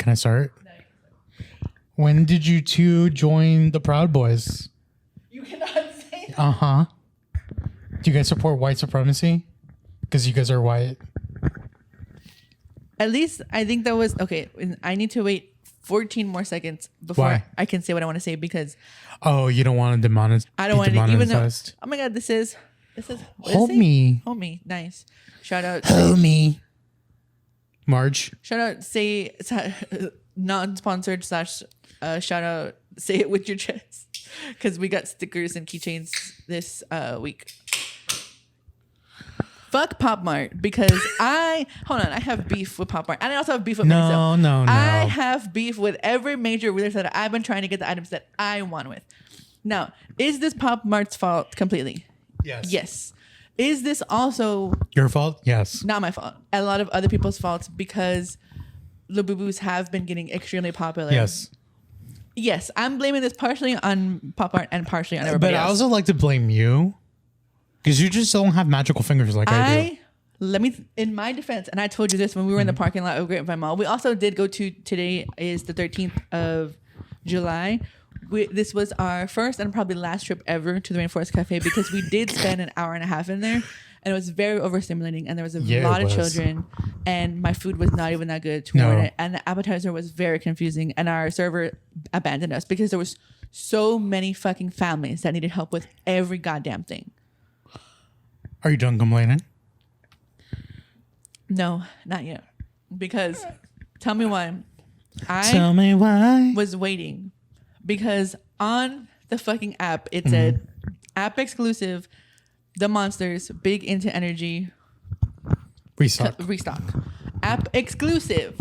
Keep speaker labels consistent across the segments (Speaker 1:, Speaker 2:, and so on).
Speaker 1: Can I start? When did you two join the Proud Boys?
Speaker 2: You cannot say that.
Speaker 1: Uh-huh. Do you guys support white supremacy? Because you guys are white.
Speaker 2: At least I think that was okay. I need to wait 14 more seconds before
Speaker 1: Why?
Speaker 2: I can say what I want to say because
Speaker 1: Oh, you don't want to demonetize?
Speaker 2: I don't want to even though. Oh my god, this is
Speaker 1: Homie.
Speaker 2: Homie, nice. Shout out,
Speaker 1: Homie. Marge.
Speaker 2: shout out. Say non-sponsored / shout out. Say it with your chest because we got stickers and keychains this week. Fuck Pop Mart because I have beef with Pop Mart and I also have beef with myself.
Speaker 1: No.
Speaker 2: I have beef with every major retailer that I've been trying to get the items that I want with. Now, is this Pop Mart's fault completely?
Speaker 1: Yes.
Speaker 2: Yes. Is this also
Speaker 1: Your fault? Yes.
Speaker 2: not my fault? A lot of other people's faults because Labubus have been getting extremely popular.
Speaker 1: Yes.
Speaker 2: Yes, I'm blaming this partially on Pop Mart and partially on everybody
Speaker 1: But I
Speaker 2: else.
Speaker 1: also like to blame you. Because you just don't have magical fingers like I do.
Speaker 2: Let me, in my defense, and I told you this when we were in the parking lot of Grapevine Mall. We also did go to, today is the 13th of July. This was our first and probably last trip ever to the Rainforest Cafe because we did spend an hour and a half in there. And it was very overstimulating. And there was a lot of children. And my food was not even that good toward it. And the appetizer was very confusing. And our server abandoned us because there was so many fucking families that needed help with every goddamn thing.
Speaker 1: Are you done complaining?
Speaker 2: No, not yet. Because tell me why.
Speaker 1: Tell me why.
Speaker 2: Was waiting because on the fucking app it said app exclusive, the monsters big into energy restock. App exclusive,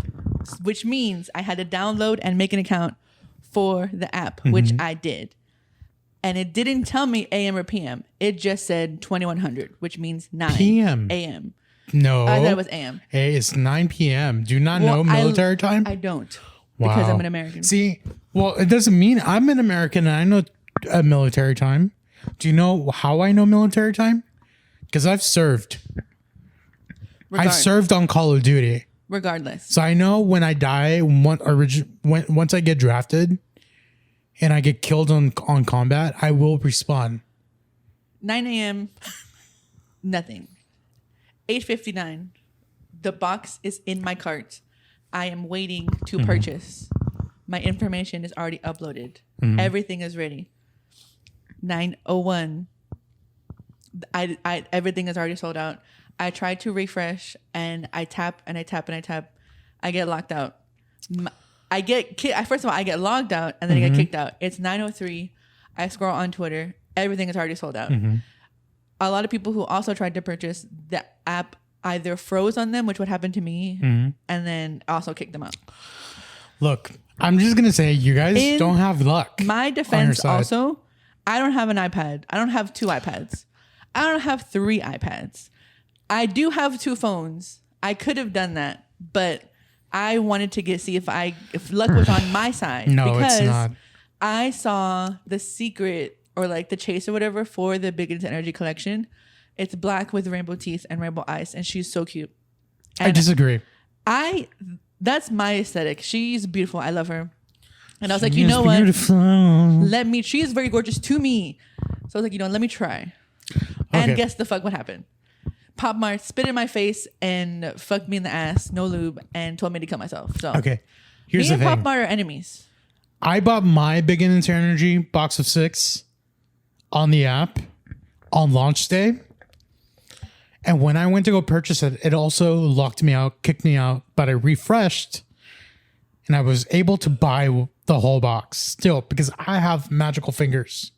Speaker 2: which means I had to download and make an account for the app, which I did. And it didn't tell me AM or PM. It just said 2100, which means 9
Speaker 1: PM.
Speaker 2: AM.
Speaker 1: No.
Speaker 2: I thought it was AM.
Speaker 1: Hey, it's 9 p.m. Do you not know military time?
Speaker 2: I don't. Because I'm an American.
Speaker 1: See, well, it doesn't mean I'm an American and I know military time. Do you know how I know military time? Because I've served. I've served on Call of Duty.
Speaker 2: Regardless.
Speaker 1: So I know when I die, once I get drafted and I get killed on combat, I will respawn.
Speaker 2: 9 a.m. Nothing. 8:59. The box is in my cart. I am waiting to purchase. My information is already uploaded. Everything is ready. 9:01. I everything is already sold out. I tried to refresh and I tap and I tap and I tap. I get locked out. First of all, I get logged out and then I get kicked out. It's 9:03. I scroll on Twitter. Everything is already sold out. A lot of people who also tried to purchase the app either froze on them, which would happen to me, and then also kicked them out.
Speaker 1: Look, I'm just going to say you guys don't have luck.
Speaker 2: My defense also, I don't have an iPad. I don't have 2 iPads. I don't have 3 iPads. I do have 2 phones. I could have done that, but I wanted to see if luck was on my side.
Speaker 1: No,
Speaker 2: because
Speaker 1: it's not.
Speaker 2: I saw the secret or like the chase or whatever for the Big Into Energy collection. It's black with rainbow teeth and rainbow eyes, and she's so cute. And
Speaker 1: I disagree.
Speaker 2: That's my aesthetic. She's beautiful. I love her. And I was like, you know what? She is very gorgeous to me. So I was like, let me try. And guess the fuck what happened? Pop Mart spit in my face and fucked me in the ass, no lube, and told me to kill myself. So
Speaker 1: here's
Speaker 2: me
Speaker 1: the
Speaker 2: and
Speaker 1: thing.
Speaker 2: Pop Mart are enemies.
Speaker 1: I bought my Big Into Energy box of 6 on the app on launch day. And when I went to go purchase it, it also locked me out, kicked me out, but I refreshed and I was able to buy the whole box still because I have magical fingers.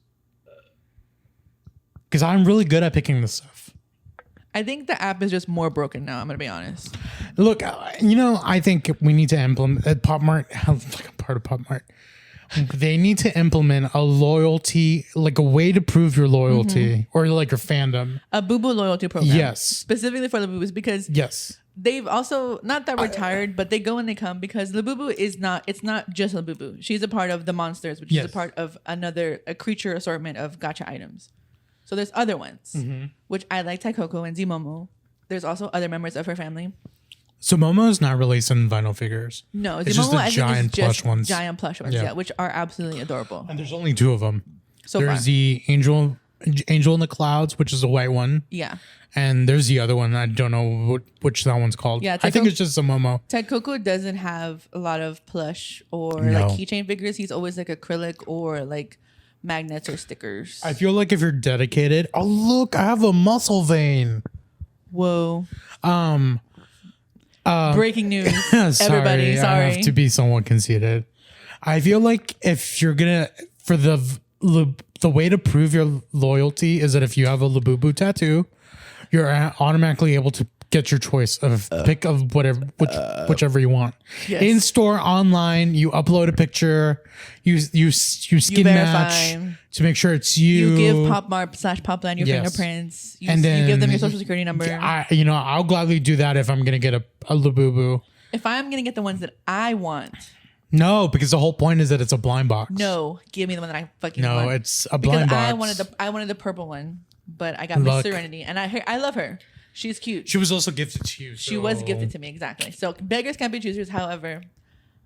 Speaker 1: Because I'm really good at picking this stuff.
Speaker 2: I think the app is just more broken now. I'm going to be honest.
Speaker 1: Look, I think we need to implement Pop Mart, like a part of Pop Mart. They need to implement a loyalty, like a way to prove your loyalty or like your fandom.
Speaker 2: A Boo-Boo loyalty program.
Speaker 1: Yes.
Speaker 2: Specifically for Labubus because they've also, not that retired, but they go and they come because Labubu it's not just Labubu. She's a part of the Monsters, which is a part of a creature assortment of gacha items. So there's other ones, which I like Taikoko and Zimomo. There's also other members of her family.
Speaker 1: So Momo is not released in vinyl figures.
Speaker 2: No,
Speaker 1: it's just the
Speaker 2: I think
Speaker 1: giant plush ones.
Speaker 2: Giant plush ones, yeah, which are absolutely adorable.
Speaker 1: And there's only 2 of them.
Speaker 2: So
Speaker 1: there's
Speaker 2: far.
Speaker 1: the Angel in the Clouds, which is a white one.
Speaker 2: Yeah.
Speaker 1: And there's the other one. I don't know which that one's called.
Speaker 2: Yeah,
Speaker 1: I think it's just a Momo.
Speaker 2: Ted Coco doesn't have a lot of plush or like keychain figures. He's always like acrylic or like magnets or stickers.
Speaker 1: I feel like if you're dedicated, oh look, I have a muscle vein.
Speaker 2: Whoa. Breaking news. Everybody, sorry.
Speaker 1: I have to be somewhat conceited. I feel like if you're gonna the way to prove your loyalty is that if you have a Labubu tattoo, you're automatically able to get your choice of pick of whichever you want.
Speaker 2: Yes.
Speaker 1: In store, online, you upload a picture, you skin match to make sure it's you.
Speaker 2: You give PopMart/Popline your fingerprints. And then you give them your social security number.
Speaker 1: I'll gladly do that if I'm gonna get a Labubu.
Speaker 2: If I'm gonna get the ones that I want.
Speaker 1: No, because the whole point is that it's a blind box.
Speaker 2: No, give me the one that I fucking want.
Speaker 1: No, it's a blind box.
Speaker 2: I wanted the purple one, but I got Miss Serenity, and I love her. She's cute.
Speaker 1: She was also gifted to you.
Speaker 2: She was gifted to me, exactly. So beggars can't be choosers. However,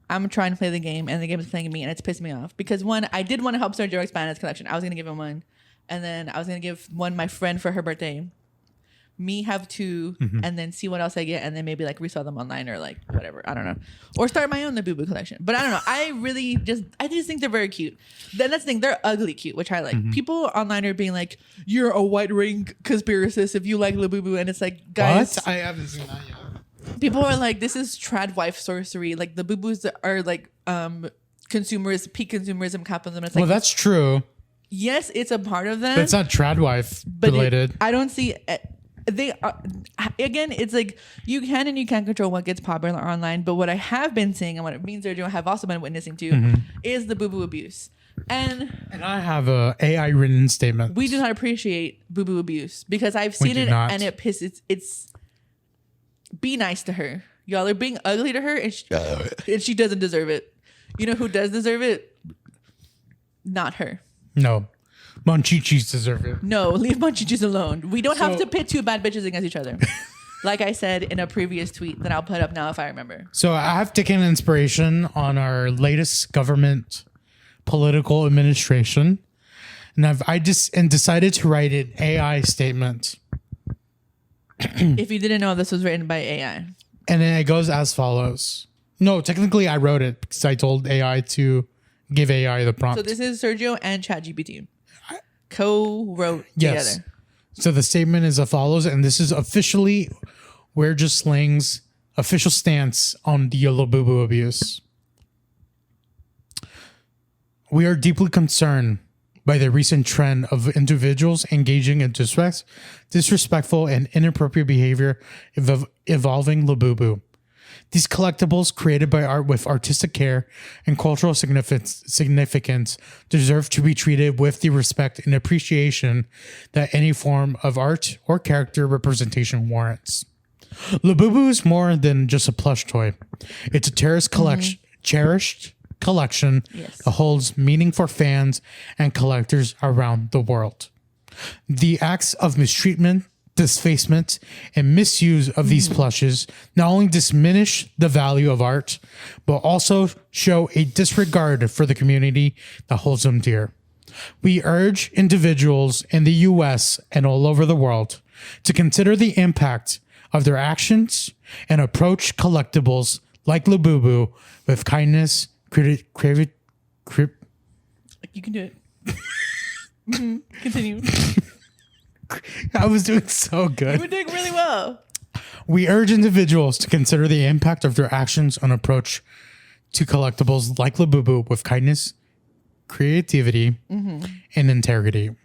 Speaker 2: I'm trying to play the game, and the game is playing me, and it's pissed me off because one, I did want to help Sergio expand his collection. I was gonna give him one, and then I was gonna give one my friend for her birthday. Me have 2, and then see what else I get, and then maybe like resell them online or like whatever. I don't know, or start my own Labubu collection. But I don't know. I just think they're very cute. Then that's the thing. They're ugly cute, which I like. People online are being like, "You're a white ring conspiracist if you like Labubu," and it's like, guys,
Speaker 1: what? I haven't seen that yet.
Speaker 2: People are like, "This is trad wife sorcery." Like the Bubus are like consumers, peak consumerism capitalism. It's like,
Speaker 1: well, that's true.
Speaker 2: Yes, it's a part of that.
Speaker 1: But it's not trad wife related.
Speaker 2: I don't see. They are, again, it's like you can and you can't control what gets popular online. But what I have been seeing and what me and Sergio have also been witnessing to is the Labubu abuse. And
Speaker 1: I have a AI written statement.
Speaker 2: We do not appreciate Labubu abuse because I've seen it and it pisses. It's be nice to her. Y'all are being ugly to her and she doesn't deserve it. You know who does deserve it? Not her.
Speaker 1: No. Monchichis deserve it.
Speaker 2: No, leave Monchichis alone. We don't have to pit 2 bad bitches against each other. Like I said in a previous tweet that I'll put up now if I remember.
Speaker 1: So I have taken inspiration on our latest government political administration. And I decided to write an AI statement.
Speaker 2: If you didn't know, this was written by AI.
Speaker 1: And then it goes as follows. No, technically I wrote it because I told AI to give AI the prompt.
Speaker 2: So this is Sergio and ChatGPT. Co-wrote together.
Speaker 1: So the statement is as follows, and this is officially We're Just Slaying's official stance on the Labubu abuse. We are deeply concerned by the recent trend of individuals engaging in disrespectful and inappropriate behavior involving Labubu. These collectibles created by art with artistic care and cultural significance deserve to be treated with the respect and appreciation that any form of art or character representation warrants. Labubu is more than just a plush toy. It's a cherished collection that holds meaning for fans and collectors around the world. The acts of mistreatment, defacement, and misuse of these plushes not only diminish the value of art, but also show a disregard for the community that holds them dear. We urge individuals in the US and all over the world to consider the impact of their actions and approach collectibles like Labubu with kindness,
Speaker 2: you can do it. Continue.
Speaker 1: I was doing so good.
Speaker 2: You were doing really well.
Speaker 1: We urge individuals to consider the impact of their actions on approach to collectibles like Labubu with kindness, creativity, and integrity.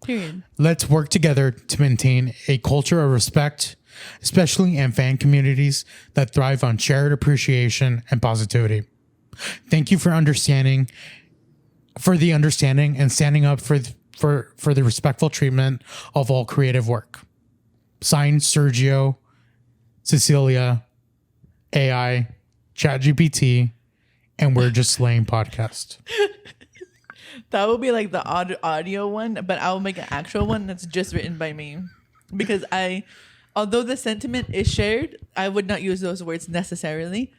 Speaker 2: Period.
Speaker 1: Let's work together to maintain a culture of respect, especially in fan communities that thrive on shared appreciation and positivity. Thank you for the understanding and standing up for the respectful treatment of all creative work. Signed, Sergio, Cecilia, AI, ChatGPT, and We're Just Slaying podcast.
Speaker 2: That will be like the audio one, but I will make an actual one that's just written by me because I although the sentiment is shared, I would not use those words necessarily.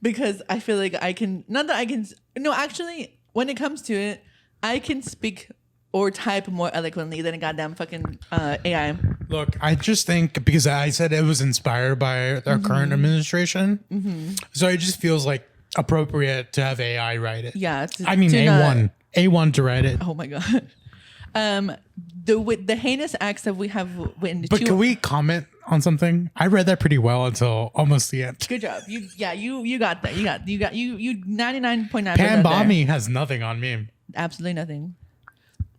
Speaker 2: Because I feel like I can, not that I can, no, actually, when it comes to it, I can speak or type more eloquently than a goddamn fucking AI.
Speaker 1: Look, I just think because I said it was inspired by our current administration, so it just feels like appropriate to have AI write it.
Speaker 2: Yeah.
Speaker 1: I mean, A1 to write it.
Speaker 2: Oh my God. The heinous acts that we have witnessed.
Speaker 1: But can we comment on something? I read that pretty well until almost the end.
Speaker 2: Good job. You got that. You 99.9%.
Speaker 1: Pam Bombie has nothing on me.
Speaker 2: Absolutely nothing.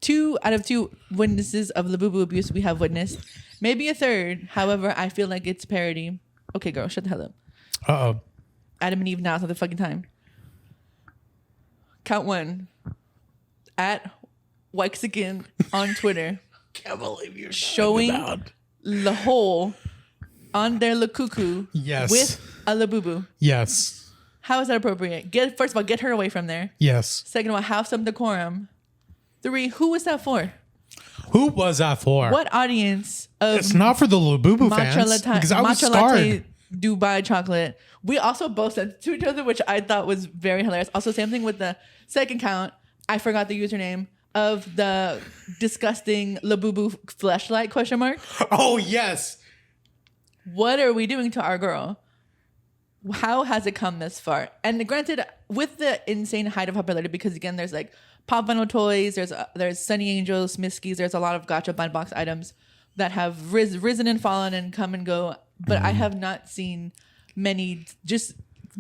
Speaker 2: 2 out of 2 witnesses of Labubu abuse we have witnessed. Maybe a third. However, I feel like it's parody. Okay, girl, shut the hell up.
Speaker 1: Uh-oh.
Speaker 2: Adam and Eve, now's not the fucking time. Count 1. At Waxican on Twitter.
Speaker 1: Can't believe you're
Speaker 2: showing the hole on their Lakuku
Speaker 1: yes.
Speaker 2: with a Labubu.
Speaker 1: Yes.
Speaker 2: How is that appropriate? First of all, get her away from there.
Speaker 1: Yes.
Speaker 2: Second of all, have some decorum. 3, who was that for?
Speaker 1: Who was that for?
Speaker 2: What audience of
Speaker 1: It's not for the Labubu fans. Because I was scarred.
Speaker 2: Dubai chocolate. We also both sent to each other, which I thought was very hilarious. Also, same thing with the second count. I forgot the username of the disgusting Labubu fleshlight ?
Speaker 1: Oh, yes.
Speaker 2: What are we doing to our girl? How has it come this far? And granted, with the insane height of popularity, because again, there's like Pop Vinyl toys, there's Sunny Angels, Miskies, there's a lot of gacha blind box items that have risen and fallen and come and go. But I have not seen many just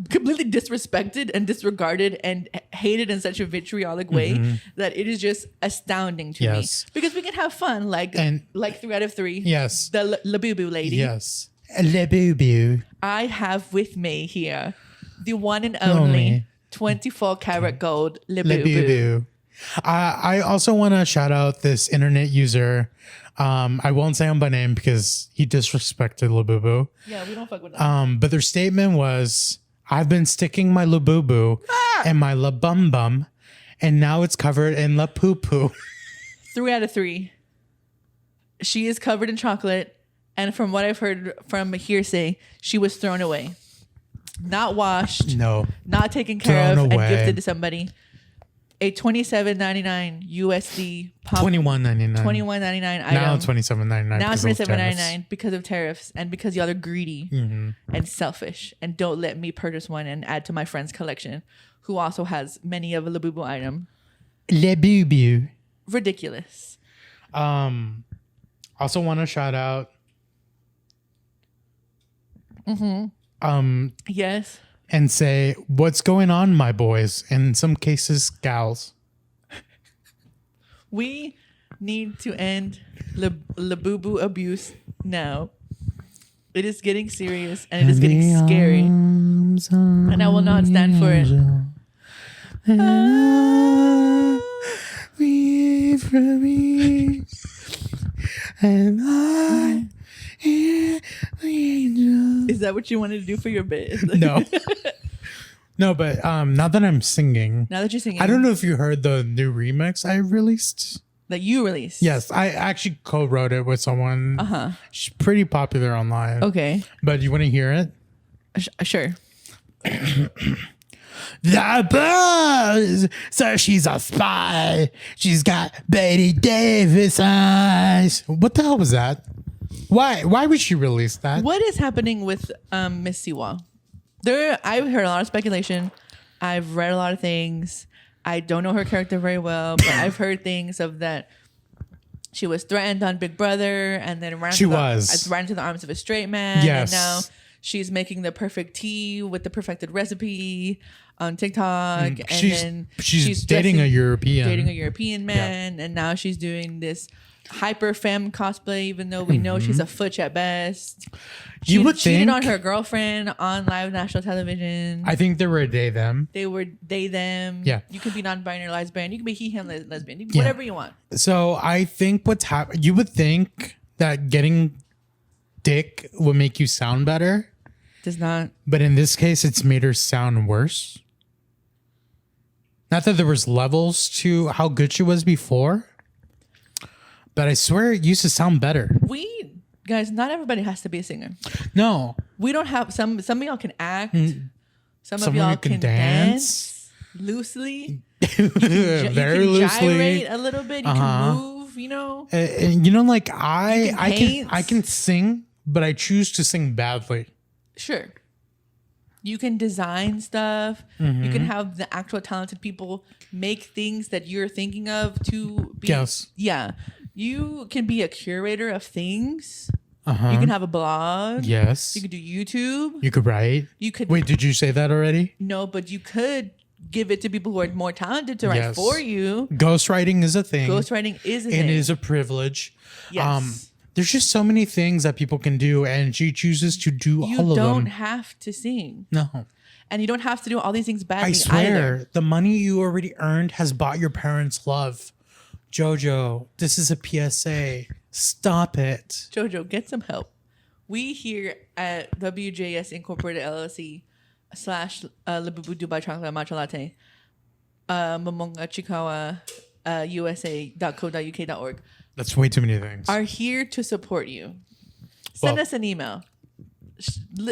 Speaker 2: completely disrespected and disregarded and hated in such a vitriolic way that it is just astounding to me. Because we can have fun, like 3 out of 3.
Speaker 1: Yes.
Speaker 2: The Labubu lady.
Speaker 1: Yes. Labubu.
Speaker 2: I have with me here the one and only 24 karat gold Labubu.
Speaker 1: I also want to shout out this internet user. I won't say him by name because he disrespected Labubu.
Speaker 2: Yeah, we don't fuck with that.
Speaker 1: But their statement was, I've been sticking my Labubu and my Labumbum, and now it's covered in La Poo Poo.
Speaker 2: 3 out of 3. She is covered in chocolate, and from what I've heard from hearsay, she was thrown away. Not washed.
Speaker 1: No.
Speaker 2: Not taken care of
Speaker 1: away.
Speaker 2: and gifted to somebody. A $27.99 USD pop.
Speaker 1: $21.99.
Speaker 2: $21.99 item.
Speaker 1: Now $27.99.
Speaker 2: Now $27.99 because of tariffs and because y'all are greedy and selfish and don't let me purchase one and add to my friend's collection, who also has many of a Labubu item.
Speaker 1: Labubu.
Speaker 2: Ridiculous.
Speaker 1: Also want to shout out.
Speaker 2: Yes.
Speaker 1: And say, what's going on, my boys? And in some cases, gals.
Speaker 2: We need to end Labubu abuse now. It is getting serious and it is getting scary. And I will not stand for it.
Speaker 1: From me. And I
Speaker 2: Is that what you wanted to do for your bit?
Speaker 1: No. No, but now that I'm singing.
Speaker 2: Now that you're singing.
Speaker 1: I don't know if you heard the new remix I released.
Speaker 2: That you released?
Speaker 1: Yes, I actually co-wrote it with someone. She's pretty popular online.
Speaker 2: Okay.
Speaker 1: But you want to hear it?
Speaker 2: Sure.
Speaker 1: The buzz says she's a spy. She's got Betty Davis eyes. What the hell was that? Why would she release that?
Speaker 2: What is happening with Miss Siwa? I've heard a lot of speculation. I've read a lot of things. I don't know her character very well, but I've heard things of that she was threatened on Big Brother and then ran into the arms of a straight man.
Speaker 1: Yes.
Speaker 2: And now she's making the perfect tea with the perfected recipe on TikTok. And
Speaker 1: she's dating a European.
Speaker 2: Dating a European man. Yeah. And now she's doing this hyper femme cosplay, even though we know she's a futch at best. She cheated on her girlfriend on live national television.
Speaker 1: I think they were they them.
Speaker 2: They were they them.
Speaker 1: Yeah.
Speaker 2: You could be non-binary lesbian. You could be he him lesbian. You can be whatever you want.
Speaker 1: So I think what's happening. You would think that getting dick would make you sound better.
Speaker 2: Does not.
Speaker 1: But in this case, it's made her sound worse. Not that there was levels to how good she was before. But I swear it used to sound better.
Speaker 2: We guys, not everybody has to be a singer.
Speaker 1: No.
Speaker 2: We don't have some of y'all can act. Some of
Speaker 1: of
Speaker 2: y'all
Speaker 1: you can
Speaker 2: can dance loosely.
Speaker 1: Very
Speaker 2: you can
Speaker 1: loosely.
Speaker 2: gyrate a little bit. You can move, you know.
Speaker 1: And you know, like I
Speaker 2: paint.
Speaker 1: can sing, but I choose to sing badly.
Speaker 2: Sure. You can design stuff. You can have the actual talented people make things that you're thinking of to be.
Speaker 1: Yes.
Speaker 2: Yeah. You can be a curator of things. You can have a blog.
Speaker 1: Yes.
Speaker 2: You could do YouTube.
Speaker 1: You could write.
Speaker 2: You could.
Speaker 1: Wait, did you say that already?
Speaker 2: No, but you could give it to people who are more talented to write for you.
Speaker 1: Ghostwriting is a thing.
Speaker 2: Ghostwriting is a thing.
Speaker 1: It is a privilege.
Speaker 2: Yes.
Speaker 1: There's just so many things that people can do, and she chooses to do all of them.
Speaker 2: You don't have to sing.
Speaker 1: No.
Speaker 2: And you don't have to do all these things badly
Speaker 1: I swear,
Speaker 2: either.
Speaker 1: the money you already earned has bought your parents' love. Jojo, this is a PSA. Stop it.
Speaker 2: Jojo, get some help. We here at WJS Incorporated LLC / Labubu Dubai Chocolate Matcha Latte, Momonga Chikawa, USA.co.uk.org
Speaker 1: That's way too many things.
Speaker 2: are here to support you. Send us an email.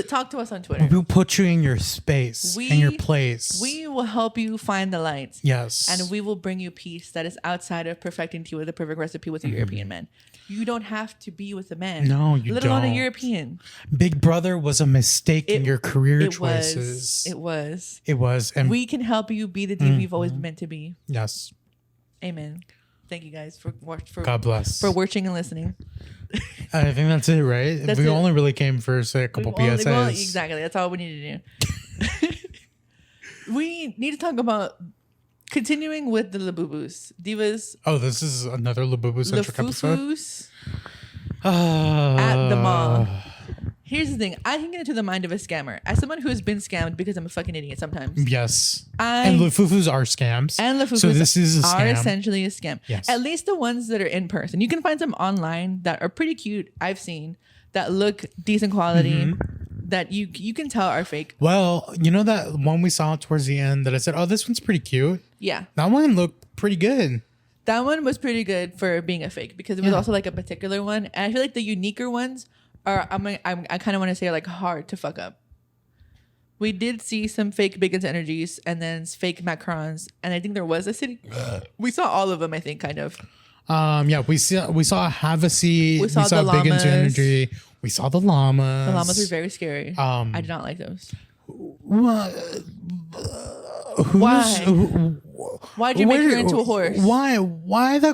Speaker 2: Talk to us on Twitter.
Speaker 1: We'll put you in your space, in your place.
Speaker 2: We will help you find the light.
Speaker 1: Yes.
Speaker 2: And we will bring you peace that is outside of perfecting tea with the perfect recipe with a European man. You don't have to be with a man.
Speaker 1: No, you
Speaker 2: let alone
Speaker 1: don't.
Speaker 2: a European.
Speaker 1: Big Brother was a mistake in your career choices.
Speaker 2: It was.
Speaker 1: It was. And
Speaker 2: we can help you be the diva you've always meant to be.
Speaker 1: yes.
Speaker 2: Amen. Thank you guys for
Speaker 1: God bless.
Speaker 2: for watching and listening.
Speaker 1: I think that's it, right?
Speaker 2: That's
Speaker 1: we
Speaker 2: it.
Speaker 1: only really came for say a couple PSAs.
Speaker 2: Well, exactly. That's all we need to do. We need to talk about continuing with the Labubus. Divas.
Speaker 1: Oh, this is another Labubu centric episode.
Speaker 2: Fufus at the mall. Here's the thing. I can get into the mind of a scammer. As someone who has been scammed because I'm a fucking idiot sometimes.
Speaker 1: Yes. And Lafufus are scams.
Speaker 2: And Lafufus
Speaker 1: so this is a scam.
Speaker 2: are essentially a scam.
Speaker 1: Yes.
Speaker 2: At least the ones that are in person. You can find some online that are pretty cute. I've seen that look decent quality that you can tell are fake.
Speaker 1: Well, you know that one we saw towards the end that I said, oh, this one's pretty cute.
Speaker 2: Yeah.
Speaker 1: That one looked pretty good.
Speaker 2: That one was pretty good for being a fake because it was also like a particular one. And I feel like the uniquer ones are, I kind of want to say, like hard to fuck up. We did see some fake Biggins energies and then fake Macrons. And I think there was a city. We saw all of them, I think, kind of.
Speaker 1: Yeah, we saw Havasi.
Speaker 2: We saw the
Speaker 1: Big
Speaker 2: llamas.
Speaker 1: Into Energy. We saw the llamas.
Speaker 2: The llamas were very scary. I did not like those. Why'd you make her into a horse?
Speaker 1: Why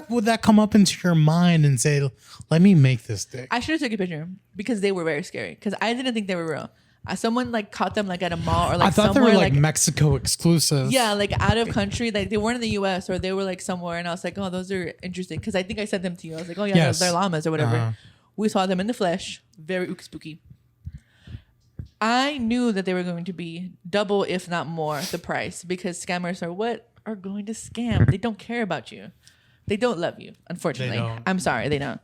Speaker 1: would that come up into your mind and say, let me make this thing?
Speaker 2: I should have took a picture because they were very scary. Because I didn't think they were real. Someone like caught them like at a mall or like
Speaker 1: I thought
Speaker 2: somewhere
Speaker 1: they were like Mexico exclusive.
Speaker 2: Yeah, like out of country. Like they weren't in the US or they were like somewhere. And I was like, oh, those are interesting. Because I think I sent them to you. I was like, oh yeah,
Speaker 1: Yes.
Speaker 2: they're llamas or whatever. We saw them in the flesh. Very spooky. I knew that they were going to be double, if not more, the price because scammers are going to scam. They don't care about you. They don't love you, unfortunately.
Speaker 1: They don't.
Speaker 2: I'm sorry, they don't.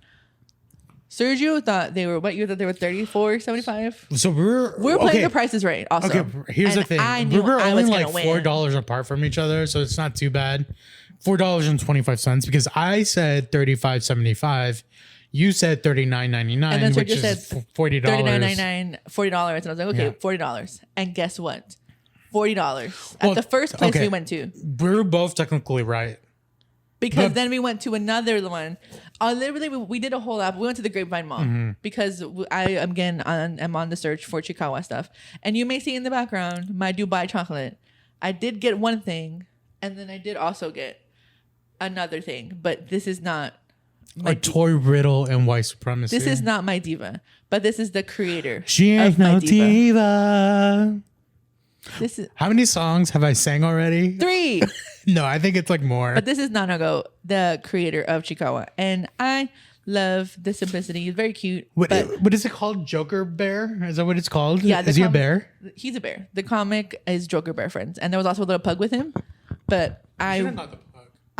Speaker 2: Sergio thought they were what you thought they were $34.75.
Speaker 1: So
Speaker 2: we're playing the prices right. Also,
Speaker 1: okay. Here's the thing:
Speaker 2: I knew
Speaker 1: we're
Speaker 2: I
Speaker 1: only
Speaker 2: was
Speaker 1: like
Speaker 2: gonna
Speaker 1: $4 apart from each other, so it's not too bad. $4.25 because I said $35.75. You said $39.99, which
Speaker 2: Sergio
Speaker 1: is
Speaker 2: said
Speaker 1: $40.
Speaker 2: $39.99, $40, and I was like, okay, $40. And guess what? $40 at the first place we went to.
Speaker 1: We were both technically right.
Speaker 2: Because then we went to another one. Literally, we did a whole app. We went to the Grapevine Mall because I again am on the search for Chikawa stuff. And you may see in the background my Dubai chocolate. I did get one thing, and then I did also get another thing. But this is not
Speaker 1: a toy riddle and white supremacy.
Speaker 2: This is not my diva, but this is the creator.
Speaker 1: She ain't no diva.
Speaker 2: This is
Speaker 1: how many songs have I sang already?
Speaker 2: 3.
Speaker 1: No, I think it's like more.
Speaker 2: But this is Nanago, the creator of Chikawa. And I love the simplicity. It's very cute.
Speaker 1: What is it called? Joker Bear? Is that what it's called?
Speaker 2: Yeah.
Speaker 1: Is he a bear?
Speaker 2: He's a bear. The comic is Joker Bear Friends. And there was also a little pug with him. But I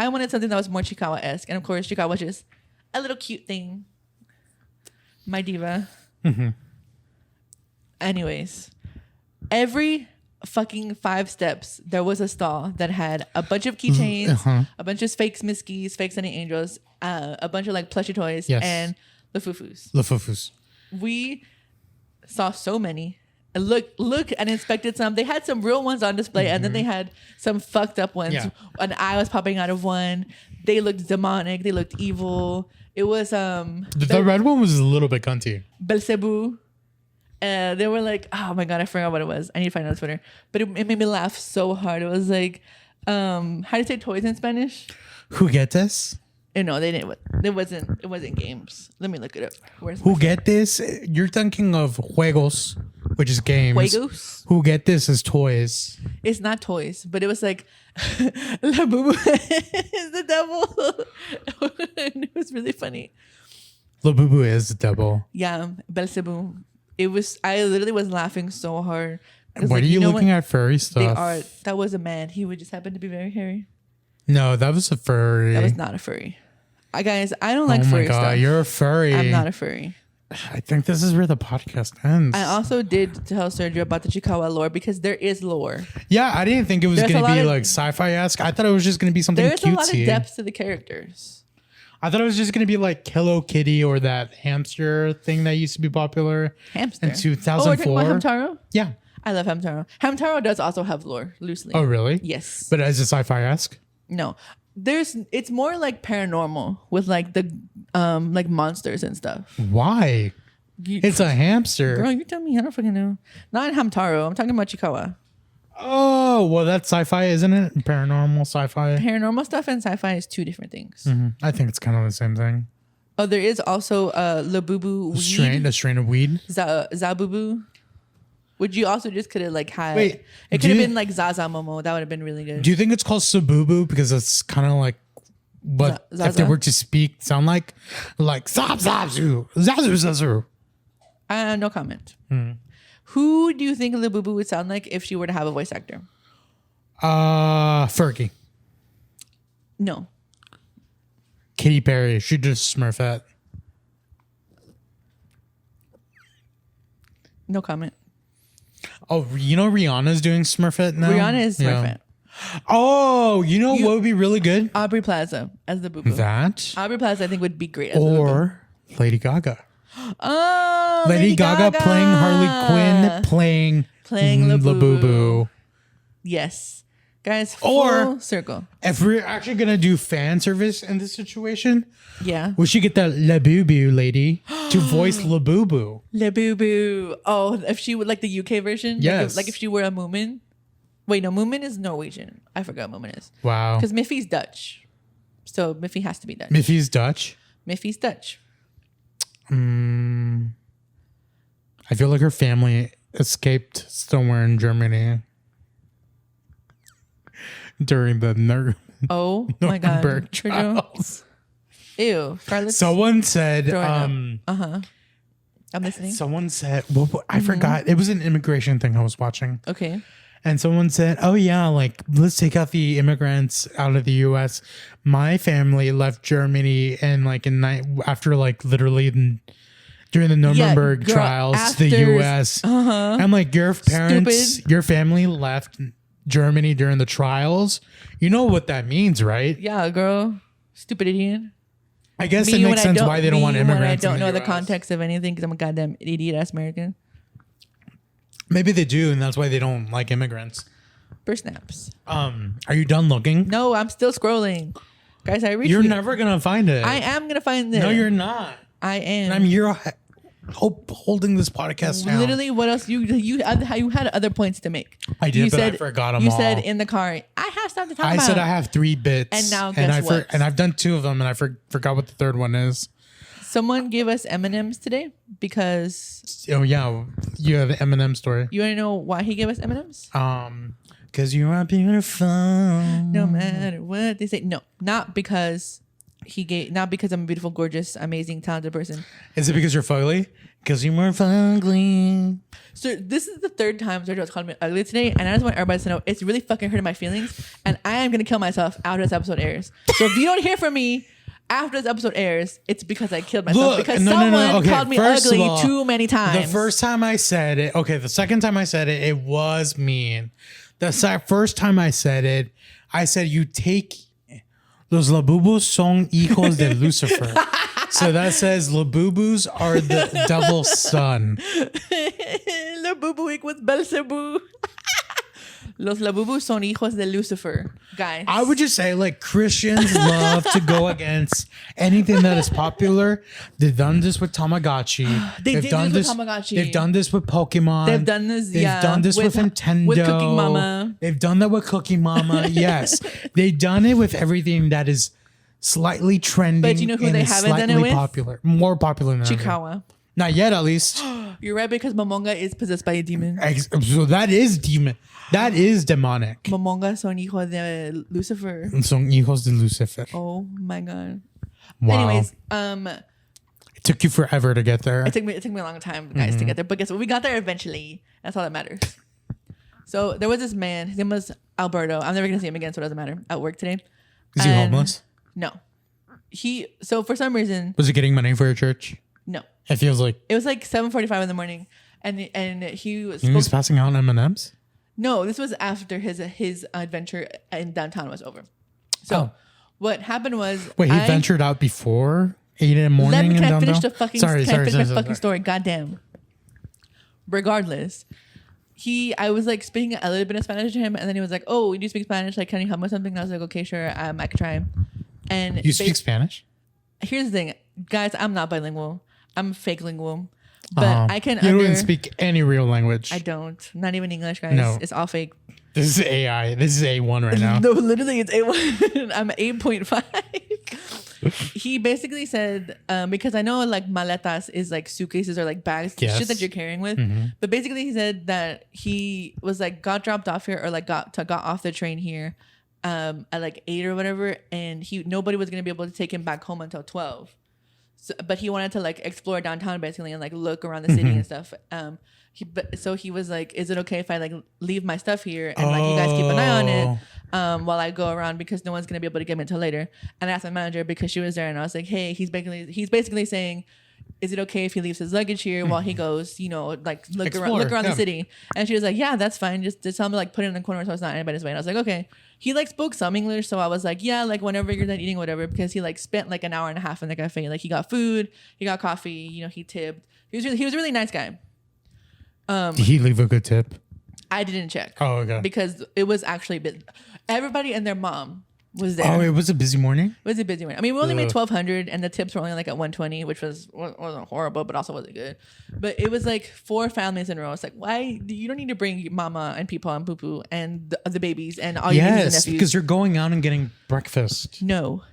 Speaker 2: wanted something that was more Chikawa-esque. And of course, Chikawa was just a little cute thing. My diva. Anyways, every fucking 5 steps there was a stall that had a bunch of keychains, a bunch of fake Miskies, fake Sunny Angels, a bunch of like plushie toys, and the Fufus. we saw so many. Look and inspected some. They had some real ones on display, and then they had some fucked up ones.
Speaker 1: Yeah.
Speaker 2: An eye was popping out of one. They looked demonic. They looked evil. It was
Speaker 1: the red one was a little bit cunty.
Speaker 2: Belzebu. They were like, oh my god, I forgot what it was. I need to find it on Twitter. But it made me laugh so hard. It was like, how do you say toys in Spanish?
Speaker 1: Juguetes?
Speaker 2: No, they didn't. It wasn't games. Let me look it up. Where's
Speaker 1: Juguetes? You're thinking of juegos, which is games.
Speaker 2: Juegos?
Speaker 1: Juguetes is toys.
Speaker 2: It's not toys, but it was like Labubu is the devil. And it was really funny.
Speaker 1: Labubu is the devil.
Speaker 2: Yeah, Belzebu. It was. I literally was laughing so hard.
Speaker 1: Why are you looking at furry stuff?
Speaker 2: They are. That was a man. He would just happen to be very hairy.
Speaker 1: No, that was a furry.
Speaker 2: That was not a furry. Guys, I don't like furry
Speaker 1: Oh my god,
Speaker 2: stuff.
Speaker 1: you're a furry.
Speaker 2: I'm not a furry.
Speaker 1: I think this is where the podcast ends.
Speaker 2: I also did tell Sergio about the Chikawa lore because there is lore.
Speaker 1: Yeah, I didn't think it was
Speaker 2: There's
Speaker 1: going
Speaker 2: a
Speaker 1: to be
Speaker 2: lot of-
Speaker 1: like sci-fi-esque. I thought it was just going to be something
Speaker 2: There's
Speaker 1: cutesy.
Speaker 2: a lot of depth to the characters.
Speaker 1: I thought it was just going to be like Hello Kitty or that hamster thing that used to be popular
Speaker 2: Hamster.
Speaker 1: in
Speaker 2: Oh, we're
Speaker 1: 2004.
Speaker 2: talking about Hamtaro?
Speaker 1: Yeah.
Speaker 2: I love Hamtaro. Hamtaro does also have lore, loosely.
Speaker 1: Oh, really?
Speaker 2: Yes.
Speaker 1: But is it sci-fi-esque?
Speaker 2: No. It's more like paranormal with like the like monsters and stuff.
Speaker 1: Why? It's a hamster.
Speaker 2: Girl, you tell me. I don't fucking know. Not in Hamtaro. I'm talking about Chikawa.
Speaker 1: Oh, well, that's sci-fi, isn't it? Paranormal sci-fi.
Speaker 2: Paranormal stuff and sci-fi is two different things.
Speaker 1: I think it's kind of the same thing.
Speaker 2: Oh, there is also Labubu weed.
Speaker 1: A strain of weed.
Speaker 2: Zabubu. Which you also just could have like had.
Speaker 1: Wait,
Speaker 2: it
Speaker 1: do
Speaker 2: could have
Speaker 1: you-
Speaker 2: been like Zaza Momo. That would have been really good.
Speaker 1: Do you think it's called Sabubu because it's kind of like what if they
Speaker 2: Zaza?
Speaker 1: were to speak sound like zab zabzu zazu zazu?
Speaker 2: No comment. Who do you think Labubu would sound like if she were to have a voice actor?
Speaker 1: Fergie,
Speaker 2: No.
Speaker 1: Katy Perry. She just Smurfette.
Speaker 2: No comment.
Speaker 1: Oh, you know Rihanna's doing Smurfette now.
Speaker 2: Rihanna is Smurfette.
Speaker 1: Oh, you know what would be really good?
Speaker 2: Aubrey Plaza as the Boo Boo.
Speaker 1: That
Speaker 2: Aubrey Plaza I think would be great as the Boo Boo.
Speaker 1: or Lady Gaga.
Speaker 2: Oh,
Speaker 1: Lady Gaga playing Harley Quinn, playing Labubu.
Speaker 2: Yes. Guys,
Speaker 1: Or-
Speaker 2: full circle.
Speaker 1: If we're actually gonna do fan service in this situation,
Speaker 2: Yeah.
Speaker 1: we should get the Labubu lady to voice Labubu.
Speaker 2: Labubu. Oh, if she would like the UK version?
Speaker 1: Yes.
Speaker 2: Like if she were a Moomin? Wait, no, Moomin is Norwegian. I forgot what Moomin is.
Speaker 1: Wow.
Speaker 2: Because Miffy's Dutch. So Miffy has to be Dutch.
Speaker 1: Miffy's Dutch.
Speaker 2: Miffy's Dutch.
Speaker 1: I feel like her family escaped somewhere in Germany during the
Speaker 2: Oh my God.
Speaker 1: Nuremberg
Speaker 2: Sergio.
Speaker 1: trials.
Speaker 2: Ew. Scarlett's
Speaker 1: Someone said,
Speaker 2: throwing up. I'm listening.
Speaker 1: someone said, well, I forgot. It was an immigration thing I was watching.
Speaker 2: Okay.
Speaker 1: And someone said, oh, yeah, like, let's take out the immigrants out of the U.S. My family left Germany and, like, after, like, literally during the Nuremberg
Speaker 2: girl,
Speaker 1: trials to the
Speaker 2: after-
Speaker 1: U.S. I'm like, your parents,
Speaker 2: Stupid.
Speaker 1: your family left Germany during the trials. You know what that means, right?
Speaker 2: Yeah, girl. Stupid idiot.
Speaker 1: I guess
Speaker 2: Me
Speaker 1: it
Speaker 2: when
Speaker 1: makes
Speaker 2: I
Speaker 1: sense
Speaker 2: don't-
Speaker 1: why they don't want
Speaker 2: me when
Speaker 1: immigrants
Speaker 2: I don't
Speaker 1: in
Speaker 2: know the
Speaker 1: US.
Speaker 2: context of anything because I'm a goddamn idiot ass American.
Speaker 1: Maybe they do, and that's why they don't like immigrants.
Speaker 2: Burst snaps.
Speaker 1: Are you done looking?
Speaker 2: No, I'm still scrolling. Guys, I reached
Speaker 1: You're never going to find it.
Speaker 2: I am going to find this.
Speaker 1: No, you're not.
Speaker 2: I am.
Speaker 1: And I'm here holding this podcast down.
Speaker 2: Literally, what else? You had other points to make.
Speaker 1: I did, but I forgot them
Speaker 2: You
Speaker 1: all.
Speaker 2: said in the car, I have stuff to talk
Speaker 1: I
Speaker 2: about.
Speaker 1: said I have 3 bits.
Speaker 2: And now guess what?
Speaker 1: And I've done 2 of them, and I forgot what the third one is.
Speaker 2: Someone gave us M&Ms today because
Speaker 1: Oh, yeah. You have an Eminem story.
Speaker 2: you want to know why he gave us M&Ms?
Speaker 1: Because you are beautiful.
Speaker 2: No matter what they say. No, not because I'm a beautiful, gorgeous, amazing, talented person.
Speaker 1: Is it because you're fugly? Because you're more fugly.
Speaker 2: So this is the 3rd time Sergio's called me ugly today, and I just want everybody to know it's really fucking hurting my feelings, and I am gonna kill myself after this episode airs. So if you don't hear from me after this episode airs, it's because I killed myself because someone
Speaker 1: Okay,
Speaker 2: called me
Speaker 1: first of
Speaker 2: ugly
Speaker 1: all,
Speaker 2: too many times.
Speaker 1: The first time I said it, the second time I said it, it was mean. The first time I said it, I said you take los labubos son hijos de Lucifer. So that says Labubus are the devil's son.
Speaker 2: Labubu equals Belzebu. Los Labubu son hijos de Lucifer, guys.
Speaker 1: I would just say, like, Christians love to go against anything that is popular. They've done this with Tamagotchi.
Speaker 2: They've done this with Tamagotchi.
Speaker 1: They've done this with Pokemon.
Speaker 2: They've done this,
Speaker 1: They've done this with Nintendo.
Speaker 2: With Cooking Mama.
Speaker 1: They've done that with Cooking Mama. Yes. They've done it with everything that is slightly trending.
Speaker 2: But you know who they haven't done it with?
Speaker 1: Popular. More popular than
Speaker 2: Chikawa.
Speaker 1: Not yet, at least.
Speaker 2: You're right, because Momonga is possessed by a demon.
Speaker 1: So that is demon. That is demonic.
Speaker 2: Momonga son hijos de Lucifer.
Speaker 1: Son hijos de Lucifer.
Speaker 2: Oh my god.
Speaker 1: Wow.
Speaker 2: Anyways,
Speaker 1: it took you forever to get there.
Speaker 2: it took me a long time, guys, to get there. But guess what? We got there eventually. That's all that matters. So there was this man. His name was Alberto. I'm never gonna see him again, so it doesn't matter. At work today.
Speaker 1: Is he homeless?
Speaker 2: No. So for some reason.
Speaker 1: Was he getting money for a church?
Speaker 2: No.
Speaker 1: It feels like
Speaker 2: It was like 7:45 in the morning, and he was.
Speaker 1: he was passing out M&Ms.
Speaker 2: No, this was after his adventure in downtown was over. So what happened was,
Speaker 1: wait, he ventured out before 8 in the morning.
Speaker 2: Can I finish the fucking?
Speaker 1: Sorry.
Speaker 2: Story? Goddamn. Regardless, I was like speaking a little bit of Spanish to him, and then he was like, "Oh, you speak Spanish? Like, can you help me with something?" And I was like, "Okay, sure, I could try." And
Speaker 1: you speak Spanish?
Speaker 2: Here's the thing, guys. I'm not bilingual. I'm fake lingual. But I can.
Speaker 1: You don't speak any real language.
Speaker 2: I don't. Not even English, guys.
Speaker 1: No.
Speaker 2: It's all fake.
Speaker 1: This is AI. This is A1 right now.
Speaker 2: No, literally, it's A1. I'm 8.5. He basically said, because I know like maletas is like suitcases or like bags, shit that you're carrying with. Mm-hmm. But basically, he said that he was like got dropped off here or like got off the train here at like 8 or whatever, and nobody was gonna be able to take him back home until 12. So, but he wanted to like explore downtown basically and like look around the city and stuff. So he was like, "Is it okay if I like leave my stuff here and like you guys keep an eye on it while I go around, because no one's gonna be able to get me until later?" And I asked my manager because she was there, and I was like, "Hey, he's basically saying, is it okay if he leaves his luggage here while he goes, like look around the city?" And she was like, "Yeah, that's fine. Just tell him to like put it in the corner so it's not anybody's way." And I was like, "Okay." He like spoke some English, so I was like, "Yeah, like whenever you're done eating, whatever," because he like spent like an hour and a half in the cafe. Like he got food, he got coffee, he tipped. He was a really nice guy.
Speaker 1: Did he leave a good tip?
Speaker 2: I didn't check.
Speaker 1: Oh, okay.
Speaker 2: Because it was actually everybody and their mom was there.
Speaker 1: Oh, it was a busy morning?
Speaker 2: It was a busy morning. I mean, we only made $1,200 and the tips were only like at $120, which wasn't horrible, but also wasn't good. But it was like 4 families in a row. It's like, why? You don't need to bring mama and people and poo-poo and the babies and all your nieces and nephews.
Speaker 1: Yes, because you're going out and getting breakfast.
Speaker 2: No.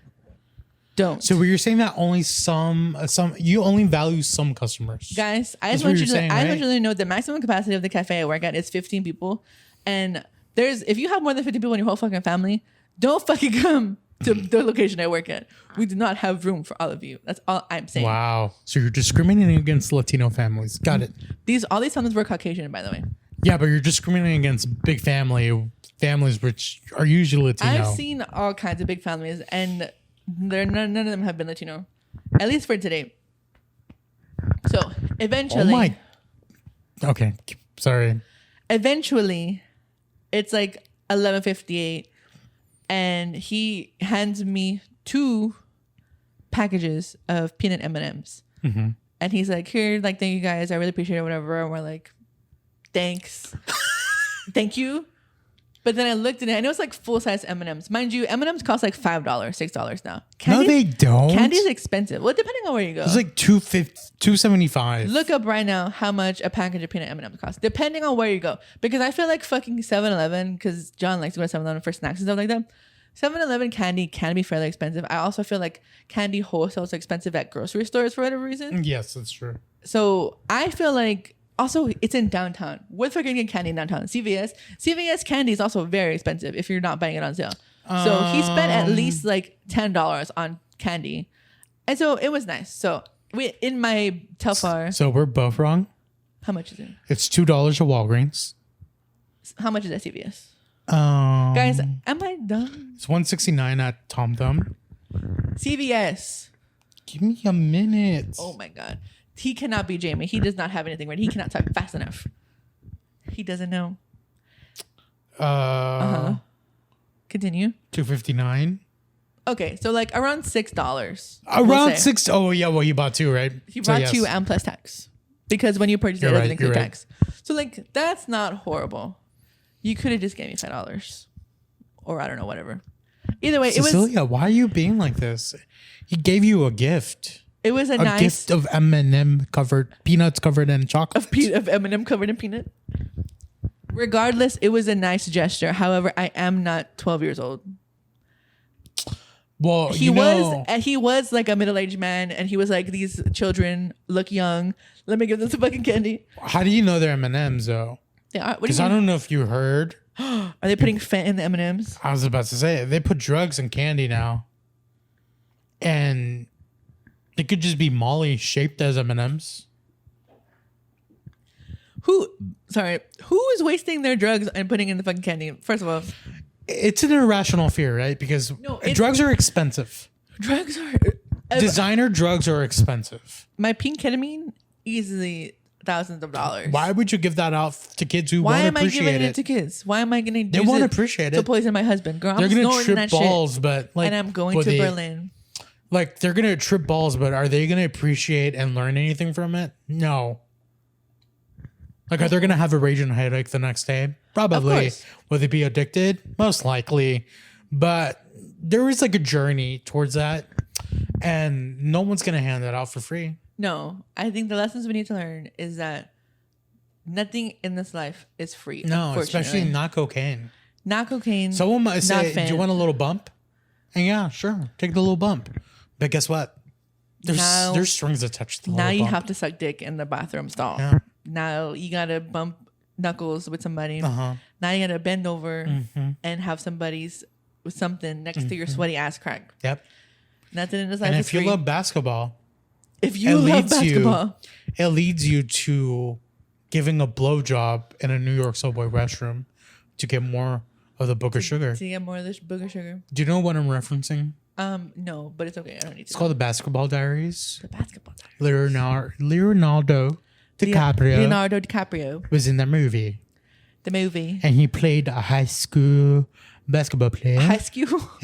Speaker 2: Don't.
Speaker 1: So you're saying that only some you only value some customers.
Speaker 2: Guys, I just want you to know the maximum capacity of the cafe I work at is 15 people. And if you have more than 50 people in your whole fucking family, don't fucking come to the location I work at. We do not have room for all of you. That's all I'm saying.
Speaker 1: Wow. So you're discriminating against Latino families. Got it.
Speaker 2: All these families were Caucasian, by the way.
Speaker 1: Yeah, but you're discriminating against big families which are usually Latino.
Speaker 2: I've seen all kinds of big families, and none of them have been Latino, at least for today. So eventually,
Speaker 1: okay, sorry.
Speaker 2: Eventually, it's like 11:58, and he hands me 2 packages of peanut M&Ms, and he's like, "Here, like, thank you guys, I really appreciate it, whatever." And we're like, "Thanks, thank you." But then I looked at it, and it was like full-size M&Ms. Mind you, M&Ms cost like $5, $6 now.
Speaker 1: No, they don't.
Speaker 2: Candy's expensive. Well, depending on where you go.
Speaker 1: It's like $2.75.
Speaker 2: Look up right now how much a package of peanut M&Ms costs, depending on where you go. Because I feel like fucking 7-Eleven, because John likes to go to 7-Eleven for snacks and stuff like that. 7-Eleven candy can be fairly expensive. I also feel like candy wholesale is expensive at grocery stores for whatever reason.
Speaker 1: Yes, that's true.
Speaker 2: So I feel like... Also, it's in downtown. What's fucking get candy in downtown? CVS candy is also very expensive if you're not buying it on sale. So he spent at least like $10 on candy. And so it was nice. So in my Telfar.
Speaker 1: So we're both wrong.
Speaker 2: How much is it?
Speaker 1: It's $2 at Walgreens.
Speaker 2: How much is at CVS? Guys, am I dumb?
Speaker 1: It's $169 at Tom Thumb.
Speaker 2: CVS.
Speaker 1: Give me a minute.
Speaker 2: Oh my God. He cannot be Jamie. He does not have anything ready. He cannot type fast enough. He doesn't know.
Speaker 1: Continue. $2.59.
Speaker 2: Okay, so like around $6.
Speaker 1: Around six. Oh yeah, well you bought two, right?
Speaker 2: He bought two and plus tax. Because when you purchase it, it doesn't include tax. So like that's not horrible. You could have just gave me $5. Or I don't know, whatever. Either way,
Speaker 1: Cecilia, why are you being like this? He gave you a gift.
Speaker 2: It was a nice
Speaker 1: gift of M&M covered peanuts covered in chocolate.
Speaker 2: Of M&M covered in peanut. Regardless, it was a nice gesture. However, I am not 12 years old.
Speaker 1: Well,
Speaker 2: he was like a middle-aged man, and he was like, these children look young. Let me give them some fucking candy.
Speaker 1: How do you know they're M&Ms though?
Speaker 2: They are.
Speaker 1: Because I don't know if you heard.
Speaker 2: Are they putting fent in the M&Ms?
Speaker 1: I was about to say they put drugs in candy now, and it could just be Molly shaped as M&Ms.
Speaker 2: Who is wasting their drugs and putting in the fucking candy? First of all,
Speaker 1: it's an irrational fear, right? Because drugs are expensive.
Speaker 2: Drugs are
Speaker 1: designer drugs are expensive.
Speaker 2: My pink ketamine, easily thousands of dollars.
Speaker 1: Why would you give that out to kids who won't appreciate it? Why am I giving it
Speaker 2: to kids? Why am I going to use
Speaker 1: They won't appreciate it
Speaker 2: to poison my husband? Girl,
Speaker 1: they're going to trip balls, but like,
Speaker 2: and I'm going to Berlin.
Speaker 1: Like they're going to trip balls, but are they going to appreciate and learn anything from it? No. Like, are they going to have a raging headache the next day? Probably. Will they be addicted? Most likely. But there is like a journey towards that. And no one's going to hand that out for free.
Speaker 2: No. I think the lessons we need to learn is that nothing in this life is free.
Speaker 1: No, especially not cocaine.
Speaker 2: Not cocaine.
Speaker 1: Someone might say, do you want a little bump? And yeah, sure. Take the little bump. But guess what? There's strings attached to the
Speaker 2: now
Speaker 1: little
Speaker 2: you
Speaker 1: bump.
Speaker 2: have to suck dick in the bathroom stall.
Speaker 1: Yeah.
Speaker 2: Now you gotta bump knuckles with somebody. Now you gotta bend over and have somebody's with something next to your sweaty ass crack.
Speaker 1: Yep.
Speaker 2: Nothing in this life
Speaker 1: and
Speaker 2: is free.
Speaker 1: if you love basketball,
Speaker 2: it
Speaker 1: leads you to giving a blowjob in a New York subway restroom to get more of the booger sugar.
Speaker 2: To get more of this booger sugar.
Speaker 1: Do you know what I'm referencing?
Speaker 2: No, but it's okay. I don't need to.
Speaker 1: It's called the Basketball Diaries.
Speaker 2: The Basketball Diaries.
Speaker 1: Leonardo
Speaker 2: DiCaprio
Speaker 1: was in the movie. And he played a high school basketball player. A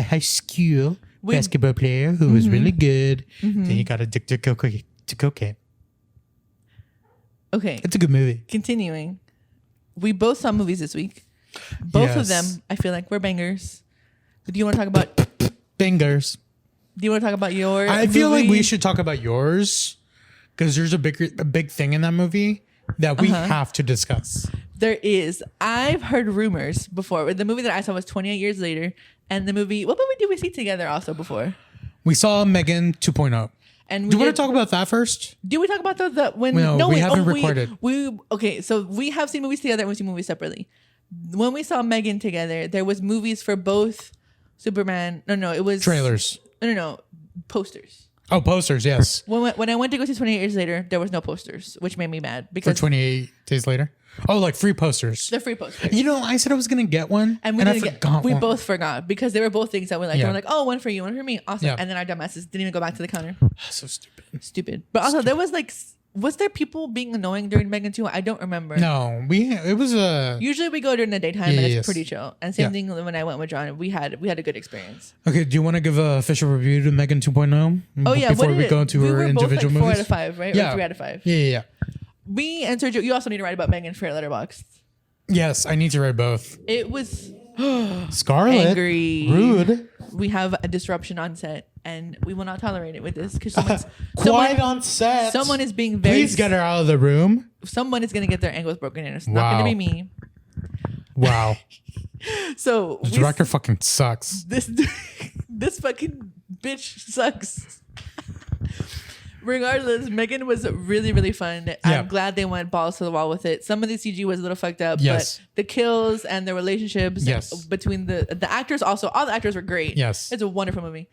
Speaker 1: high school basketball player who was really good. Then he got addicted to cocaine.
Speaker 2: Okay.
Speaker 1: It's a good movie.
Speaker 2: Continuing. We both saw movies this week. Both of them, I feel like, were bangers. Do you want to talk about...
Speaker 1: Bangers.
Speaker 2: Do you want to talk about yours?
Speaker 1: I feel like we should talk about yours because there's a big thing in that movie that we have to discuss.
Speaker 2: There is. I've heard rumors before. The movie that I saw was 28 Years Later. And the movie... What movie did we see together also before?
Speaker 1: We saw Megan 2.0.
Speaker 2: And
Speaker 1: do you want to talk about that first?
Speaker 2: Do we talk about the when?
Speaker 1: No, we haven't recorded.
Speaker 2: Okay, so we have seen movies together and we see movies separately. When we saw Megan together, there was movies for both Superman. No, it was
Speaker 1: trailers.
Speaker 2: No, posters.
Speaker 1: Oh, posters, yes.
Speaker 2: When I went to go see 28 Years Later, there was no posters, which made me mad because
Speaker 1: for 28 days later. Oh, like free posters.
Speaker 2: The free posters.
Speaker 1: You know, I said I was gonna get one, and I forgot.
Speaker 2: We both forgot because they were both things that we like. Yeah. We're like, oh, one for you, one for me, awesome. Yeah. And then our dumbasses didn't even go back to the counter.
Speaker 1: So
Speaker 2: stupid. But also, there was like, was there people being annoying during Megan 2? I don't remember.
Speaker 1: No, it was a.
Speaker 2: Usually we go during the daytime and it's pretty chill. And same thing when I went with John, we had a good experience.
Speaker 1: Okay, do you want to give an official review to Megan 2.0?
Speaker 2: Oh yeah,
Speaker 1: before we go into her individual movies.
Speaker 2: 4 out of 5, right?
Speaker 1: Yeah,
Speaker 2: or 3 out of 5.
Speaker 1: Yeah.
Speaker 2: Me and Sergio, you also need to write about Megan for your letterbox.
Speaker 1: Yes, I need to write both.
Speaker 2: It was
Speaker 1: Scarlet,
Speaker 2: angry,
Speaker 1: rude.
Speaker 2: We have a disruption on set, and we will not tolerate it with this because
Speaker 1: quiet on set.
Speaker 2: Someone is being very.
Speaker 1: Please get her out of the room.
Speaker 2: Someone is gonna get their ankles broken in. It's not gonna be me.
Speaker 1: Wow.
Speaker 2: So
Speaker 1: the director fucking sucks.
Speaker 2: This fucking bitch sucks. Regardless, Megan was really, really fun. Yeah. I'm glad they went balls to the wall with it. Some of the CG was a little fucked up, but the kills and the relationships between the actors, also all the actors were great.
Speaker 1: Yes,
Speaker 2: it's a wonderful movie.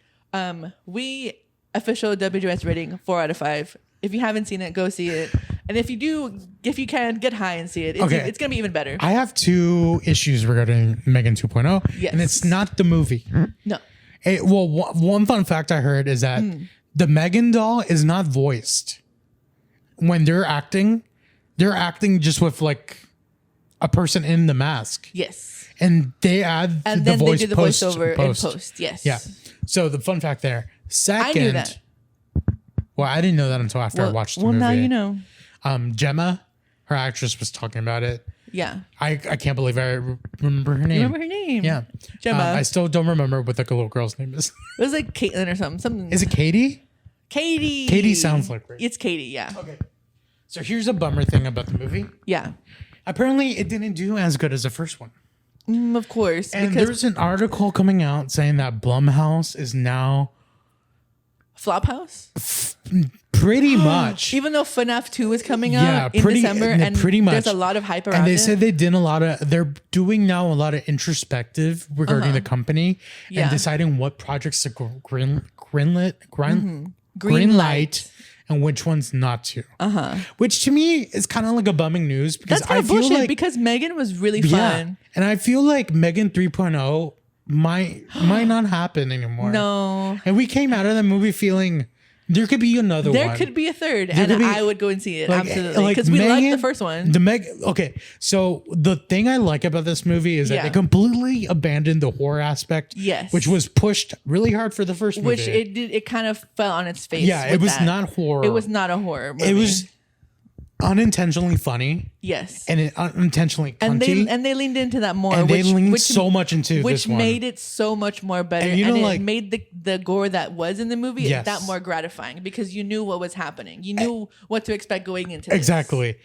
Speaker 2: We official WS rating 4 out of 5. If you haven't seen it, go see it. And if you can, get high and see it. It's gonna be even better.
Speaker 1: I have 2 issues regarding Megan 2.0, and it's not the movie.
Speaker 2: No.
Speaker 1: One fun fact I heard is that. The Megan doll is not voiced. When they're acting just with like a person in the mask.
Speaker 2: Yes.
Speaker 1: And they add
Speaker 2: And
Speaker 1: the
Speaker 2: then
Speaker 1: voice
Speaker 2: they do the
Speaker 1: post.
Speaker 2: voiceover in post. Yes.
Speaker 1: Yeah. So the fun fact there. Second,
Speaker 2: I knew that.
Speaker 1: Well, I didn't know that until after I watched the movie.
Speaker 2: Well, now you know.
Speaker 1: Gemma, her actress, was talking about it.
Speaker 2: Yeah.
Speaker 1: I can't believe I remember her name.
Speaker 2: You remember her name?
Speaker 1: Yeah.
Speaker 2: Gemma.
Speaker 1: I still don't remember what the little girl's name is.
Speaker 2: It was like Caitlin or something.
Speaker 1: Is it Katie?
Speaker 2: Katie.
Speaker 1: Katie sounds like her.
Speaker 2: It's Katie, yeah.
Speaker 1: Okay. So here's a bummer thing about the movie.
Speaker 2: Yeah.
Speaker 1: Apparently, it didn't do as good as the first one.
Speaker 2: Of course.
Speaker 1: And there's an article coming out saying that Blumhouse is now
Speaker 2: Flophouse?
Speaker 1: pretty much.
Speaker 2: Even though FNAF 2 is coming out in December, and
Speaker 1: pretty much.
Speaker 2: there's a lot of hype around
Speaker 1: and they
Speaker 2: it.
Speaker 1: said they did they're doing now a lot of introspective regarding the company and deciding what projects to greenlight and which ones not to. Which to me is kind of like a bumming news because
Speaker 2: That's kind of bullshit like, because Megan was really fun.
Speaker 1: Yeah, and I feel like Megan 3.0 might not happen anymore.
Speaker 2: No.
Speaker 1: And we came out of the movie feeling there could be another one.
Speaker 2: There could be a third, and I would go and see it.
Speaker 1: Like,
Speaker 2: absolutely. Because we liked the first one.
Speaker 1: Okay, so the thing I like about this movie is that they completely abandoned the horror aspect.
Speaker 2: Yes.
Speaker 1: Which was pushed really hard for the first movie.
Speaker 2: Which it kind of fell on its face.
Speaker 1: Yeah, it was not horror.
Speaker 2: It was not a horror movie.
Speaker 1: It was unintentionally funny.
Speaker 2: Yes.
Speaker 1: And it unintentionally cunty.
Speaker 2: And they leaned into that more.
Speaker 1: And they leaned so much into this one.
Speaker 2: Which made it so much more better.
Speaker 1: And,
Speaker 2: it made the gore that was in the movie that more gratifying because you knew what was happening. You knew what to expect going into this.
Speaker 1: Exactly.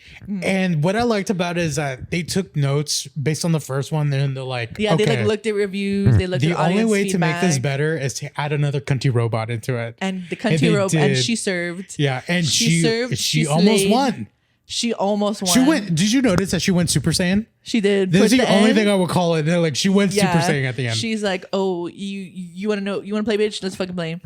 Speaker 1: And what I liked about it is that they took notes based on the first one. And they're like,
Speaker 2: they like looked at reviews. They looked at audience
Speaker 1: the only way
Speaker 2: feedback.
Speaker 1: to make this better is to add another cunty robot into it.
Speaker 2: And the cunty robot. And she served.
Speaker 1: Yeah. And she
Speaker 2: served.
Speaker 1: She almost won.
Speaker 2: She almost won.
Speaker 1: She went. Did you notice that she went Super Saiyan?
Speaker 2: She did.
Speaker 1: This is the only thing I would call it. They're like, she went Super Saiyan at the end.
Speaker 2: She's like, oh, you want to know? You want to play, bitch? Let's fucking play.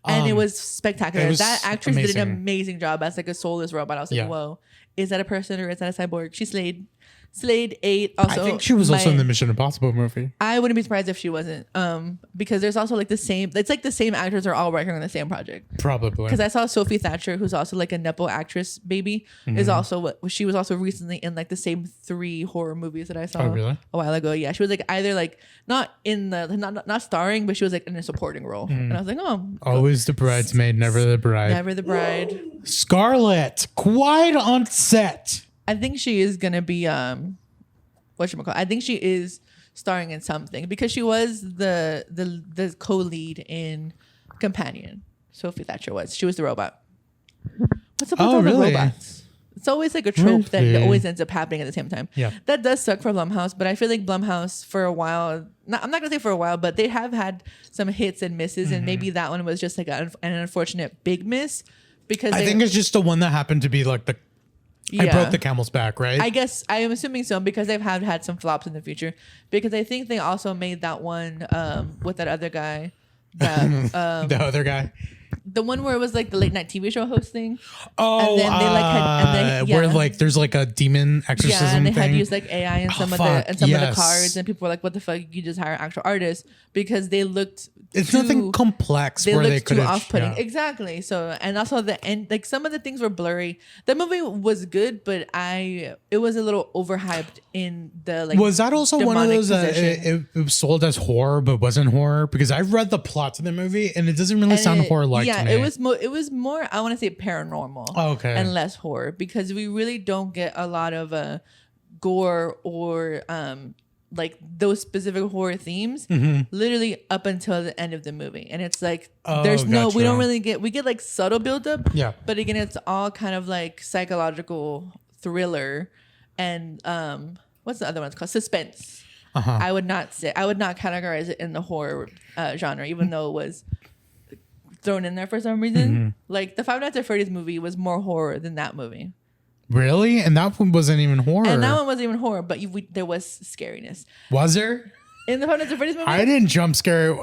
Speaker 2: And it was spectacular. That actress did an amazing job as like a soulless robot. I was like, whoa, is that a person or is that a cyborg? She slayed. Slade 8 also.
Speaker 1: I think she was also in the Mission Impossible movie.
Speaker 2: I wouldn't be surprised if she wasn't. Because there's also like the same. It's like the same actors are all working on the same project.
Speaker 1: Probably.
Speaker 2: Because I saw Sophie Thatcher, who's also like a nepo actress baby, is also she was also recently in like the same 3 horror movies that I saw a while ago. Yeah, she was like either like not in the not starring, but she was like in a supporting role. And I was like, oh,
Speaker 1: always the bridesmaid, never the bride.
Speaker 2: Never the bride.
Speaker 1: Scarlett, quiet on set.
Speaker 2: I think she is gonna be whatchamacallit. I think she is starring in something because she was the co-lead in Companion. Sophie Thatcher was. She was the robot. What's up with all the robots? It's always like a trope that always ends up happening at the same time.
Speaker 1: Yeah.
Speaker 2: That does suck for Blumhouse, but I feel like Blumhouse for a while, I'm not gonna say for a while, but they have had some hits and misses, and maybe that one was just like an unfortunate big miss because
Speaker 1: I think it's just the one that happened to be like the I broke the camel's back, right?
Speaker 2: I guess I am assuming so because they've had some flops in the future. Because I think they also made that one with that other guy. That,
Speaker 1: the other guy.
Speaker 2: The one where it was like the late night TV show hosting.
Speaker 1: Oh,
Speaker 2: and then they like
Speaker 1: where like there's like a demon exorcism
Speaker 2: and they
Speaker 1: thing.
Speaker 2: had used like AI in some of the cards, and people were like, "What the fuck? You just hire actual artists?" Because they looked.
Speaker 1: It's nothing complex.
Speaker 2: They
Speaker 1: where
Speaker 2: looked
Speaker 1: they
Speaker 2: too off-putting.
Speaker 1: Yeah.
Speaker 2: Exactly. So, and also the end, like some of the things were blurry. The movie was good, but it was a little overhyped in the like.
Speaker 1: Was that also one of those that it was sold as horror but wasn't horror? Because I read the plot to the movie and it doesn't really sound horror-like.
Speaker 2: Yeah,
Speaker 1: to me.
Speaker 2: it was more. I want to say paranormal.
Speaker 1: Okay.
Speaker 2: And less horror because we really don't get a lot of gore or like those specific horror themes literally up until the end of the movie, and it's like we don't really we get like subtle buildup, but again it's all kind of like psychological thriller and what's the other one? It's called suspense. I would not categorize it in the horror genre, even though it was thrown in there for some reason. Like the Five Nights at Freddy's movie was more horror than that movie.
Speaker 1: Really? And that one wasn't even horror.
Speaker 2: And that one wasn't even horror, but there was scariness.
Speaker 1: Was there?
Speaker 2: In the Five Nights at Freddy's movie?
Speaker 1: I didn't jump scare.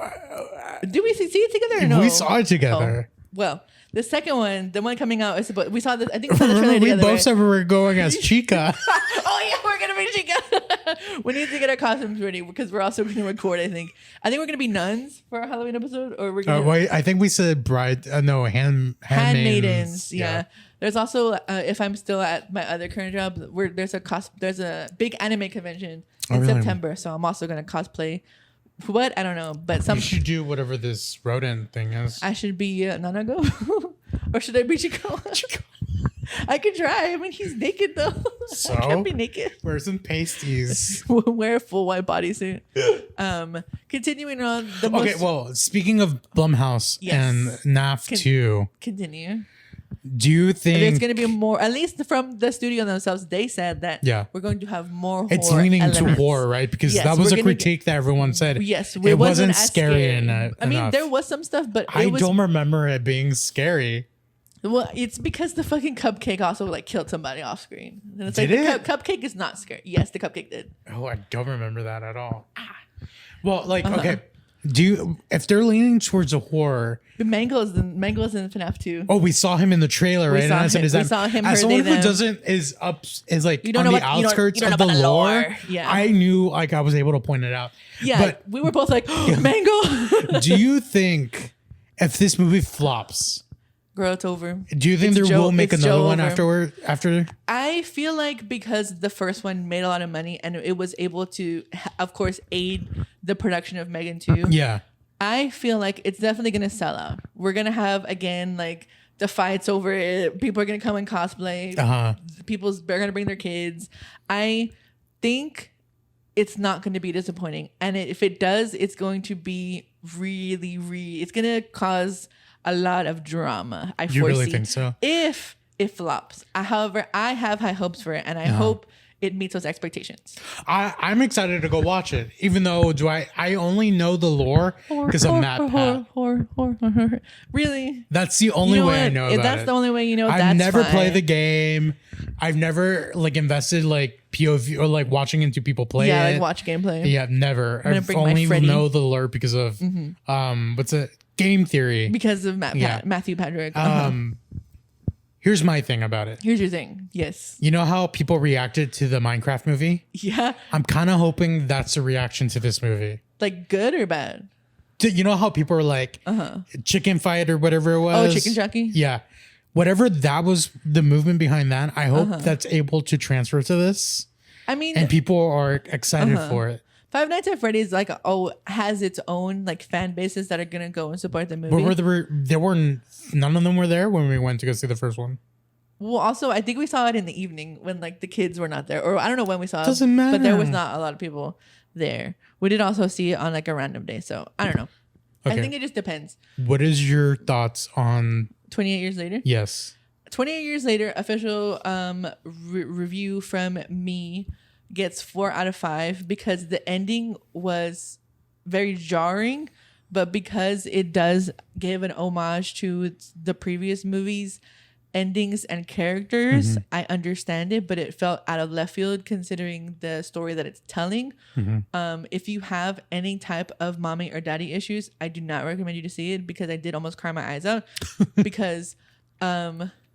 Speaker 2: Did we see it together or no?
Speaker 1: We saw it together.
Speaker 2: Oh. Well, the second one, the one coming out, we saw this. I think we saw the trailer
Speaker 1: we
Speaker 2: together.
Speaker 1: both said we were going as Chica.
Speaker 2: Oh yeah, we're gonna be Chica. We need to get our costumes ready because we're also going to record. I think we're going to be nuns for our Halloween episode, or we're going.
Speaker 1: Wait, I think we said bride. No, handmaidens.
Speaker 2: Yeah. There's also if I'm still at my other current job, there's a big anime convention in September, so I'm also going to cosplay. What? I don't know, but
Speaker 1: You should do whatever this rodent thing is.
Speaker 2: I should be Nanago, or should I be Chico? I could try. I mean, he's naked though.
Speaker 1: So
Speaker 2: I can't be naked.
Speaker 1: Wear some pasties.
Speaker 2: Wear a full white bodysuit. Continuing on.
Speaker 1: Well, speaking of Blumhouse and NAF 2,
Speaker 2: continue.
Speaker 1: do you think
Speaker 2: There's going to be more? At least from the studio themselves, they said that we're going to have more.
Speaker 1: It's
Speaker 2: horror
Speaker 1: leaning
Speaker 2: elements.
Speaker 1: to horror, right? Because that was a critique that everyone said.
Speaker 2: Yes,
Speaker 1: it wasn't
Speaker 2: as
Speaker 1: scary enough.
Speaker 2: I mean, there was some stuff, but
Speaker 1: I don't remember it being scary.
Speaker 2: Well, it's because the fucking cupcake also like killed somebody off screen. And it's
Speaker 1: Did
Speaker 2: like the cupcake is not scary. Yes, the cupcake did.
Speaker 1: Oh, I don't remember that at all. Well, like, okay. If they're leaning towards a horror,
Speaker 2: the Mango's in FNAF 2.
Speaker 1: Oh, we saw him in the trailer, right?
Speaker 2: And I said,
Speaker 1: we saw him. As someone who is like on the outskirts of the lore, I knew like I was able to point it out.
Speaker 2: Yeah, but we were both like, Mango.
Speaker 1: Do you think if this movie flops,
Speaker 2: girl, it's over.
Speaker 1: Do you think will make another one after?
Speaker 2: I feel like because the first one made a lot of money and it was able to, of course, aid the production of Megan 2.
Speaker 1: Yeah.
Speaker 2: I feel like it's definitely going to sell out. We're going to have, again, like the fights over it. People are going to come in cosplay. They're going to bring their kids. I think it's not going to be disappointing. And if it does, it's going to be it's going to cause a lot of drama. I foresee. You
Speaker 1: really think so?
Speaker 2: If it flops. However, I have high hopes for it, and I hope it meets those expectations.
Speaker 1: I'm excited to go watch it, even though I only know the lore because of Matt Pat.
Speaker 2: Really?
Speaker 1: That's the only way I know about it.
Speaker 2: That's the only way you know.
Speaker 1: I've never played the game. I've never like invested like POV or like watching into people play it.
Speaker 2: Yeah, like watch gameplay.
Speaker 1: Yeah, never. I've only know the lore because of what's it? Game theory.
Speaker 2: Because of Matthew Patrick.
Speaker 1: Here's my thing about it.
Speaker 2: Here's your thing. Yes.
Speaker 1: You know how people reacted to the Minecraft movie?
Speaker 2: Yeah.
Speaker 1: I'm kind of hoping that's a reaction to this movie.
Speaker 2: Like good or bad?
Speaker 1: You know how people are like chicken fight or whatever it was?
Speaker 2: Oh, chicken jockey?
Speaker 1: Yeah. Whatever that was, the movement behind that, I hope that's able to transfer to this.
Speaker 2: I mean,
Speaker 1: and people are excited for it.
Speaker 2: Five Nights at Freddy's has its own like fan bases that are gonna go and support the movie.
Speaker 1: None of them were there when we went to go see the first one.
Speaker 2: Well, also I think we saw it in the evening when like the kids were not there, or I don't know when we saw it.
Speaker 1: Doesn't matter.
Speaker 2: But there was not a lot of people there. We did also see it on like a random day, so I don't know. Okay. I think it just depends.
Speaker 1: What is your thoughts on
Speaker 2: 28 years later?
Speaker 1: Yes.
Speaker 2: 28 years later, official review from me gets 4 out of 5 because the ending was very jarring, but because it does give an homage to the previous movies' endings and characters, I understand it, but it felt out of left field considering the story that it's telling. If you have any type of mommy or daddy issues, I do not recommend you to see it because I did almost cry my eyes out because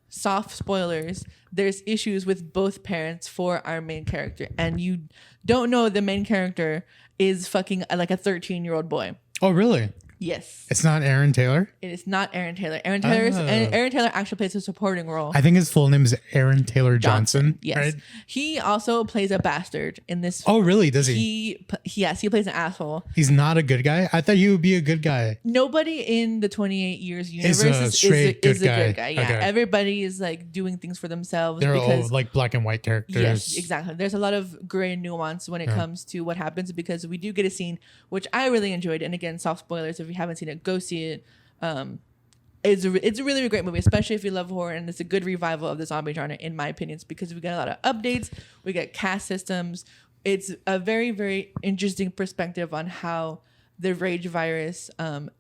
Speaker 2: soft spoilers, there's issues with both parents for our main character, and you don't know the main character is fucking like a 13-year-old boy.
Speaker 1: Oh, really?
Speaker 2: Yes.
Speaker 1: It's not Aaron Taylor?
Speaker 2: It is not Aaron Taylor. Aaron Taylor actually plays a supporting role.
Speaker 1: I think his full name is Aaron Taylor Johnson.
Speaker 2: Yes.
Speaker 1: Right?
Speaker 2: He also plays a bastard in this.
Speaker 1: Oh, really? Does he?
Speaker 2: Yes, he plays an asshole.
Speaker 1: He's not a good guy? I thought he would be a good guy.
Speaker 2: Nobody in the 28 years universe is a good guy. Yeah. Okay. Everybody is like doing things for themselves.
Speaker 1: They're all like black and white characters.
Speaker 2: Yes, exactly. There's a lot of gray nuance when it comes to what happens because we do get a scene, which I really enjoyed. And again, soft spoilers. If you haven't seen it, go see it. It's a really great movie, especially if you love horror, and it's a good revival of the zombie genre in my opinion, because we got a lot of updates, we get cast systems. It's a very, very interesting perspective on how the rage virus not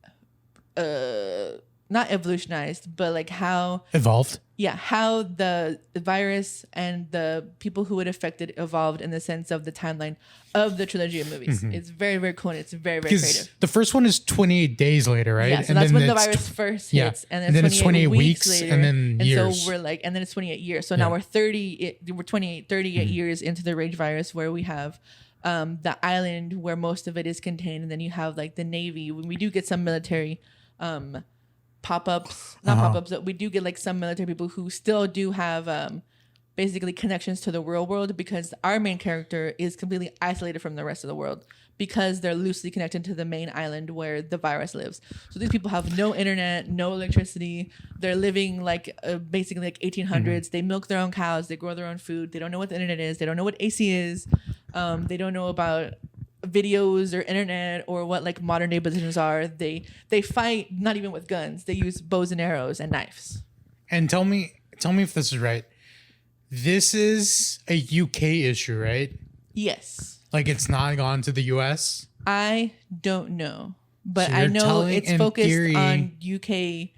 Speaker 2: evolutionized, but like how
Speaker 1: evolved.
Speaker 2: how the virus and the people who it affected evolved in the sense of the timeline of the trilogy of movies. It's very, very cool. And it's very, very creative.
Speaker 1: The first one is 28 days later, right?
Speaker 2: Yeah, so that's when the virus first hits, and then it's 28 weeks later,
Speaker 1: and then years.
Speaker 2: So we're like, and then it's 28 years. So now we're 38 years into the rage virus, where we have the island where most of it is contained, and then you have like the Navy. When we do get some military pop-ups, not pop-ups, but we do get like some military people who still do have basically connections to the real world, because our main character is completely isolated from the rest of the world because they're loosely connected to the main island where the virus lives. So these people have no internet, no electricity. They're living like basically like 1800s. They milk their own cows. They grow their own food. They don't know what the internet is. They don't know what AC is. They don't know about videos or internet or what like modern day positions are. They fight not even with guns. They use bows and arrows and knives.
Speaker 1: And tell me if this is right. This is a UK issue, right?
Speaker 2: Yes.
Speaker 1: Like it's not gone to the US?
Speaker 2: I don't know. But
Speaker 1: So
Speaker 2: I
Speaker 1: you're
Speaker 2: know
Speaker 1: telling
Speaker 2: it's
Speaker 1: in
Speaker 2: focused
Speaker 1: theory-
Speaker 2: on UK,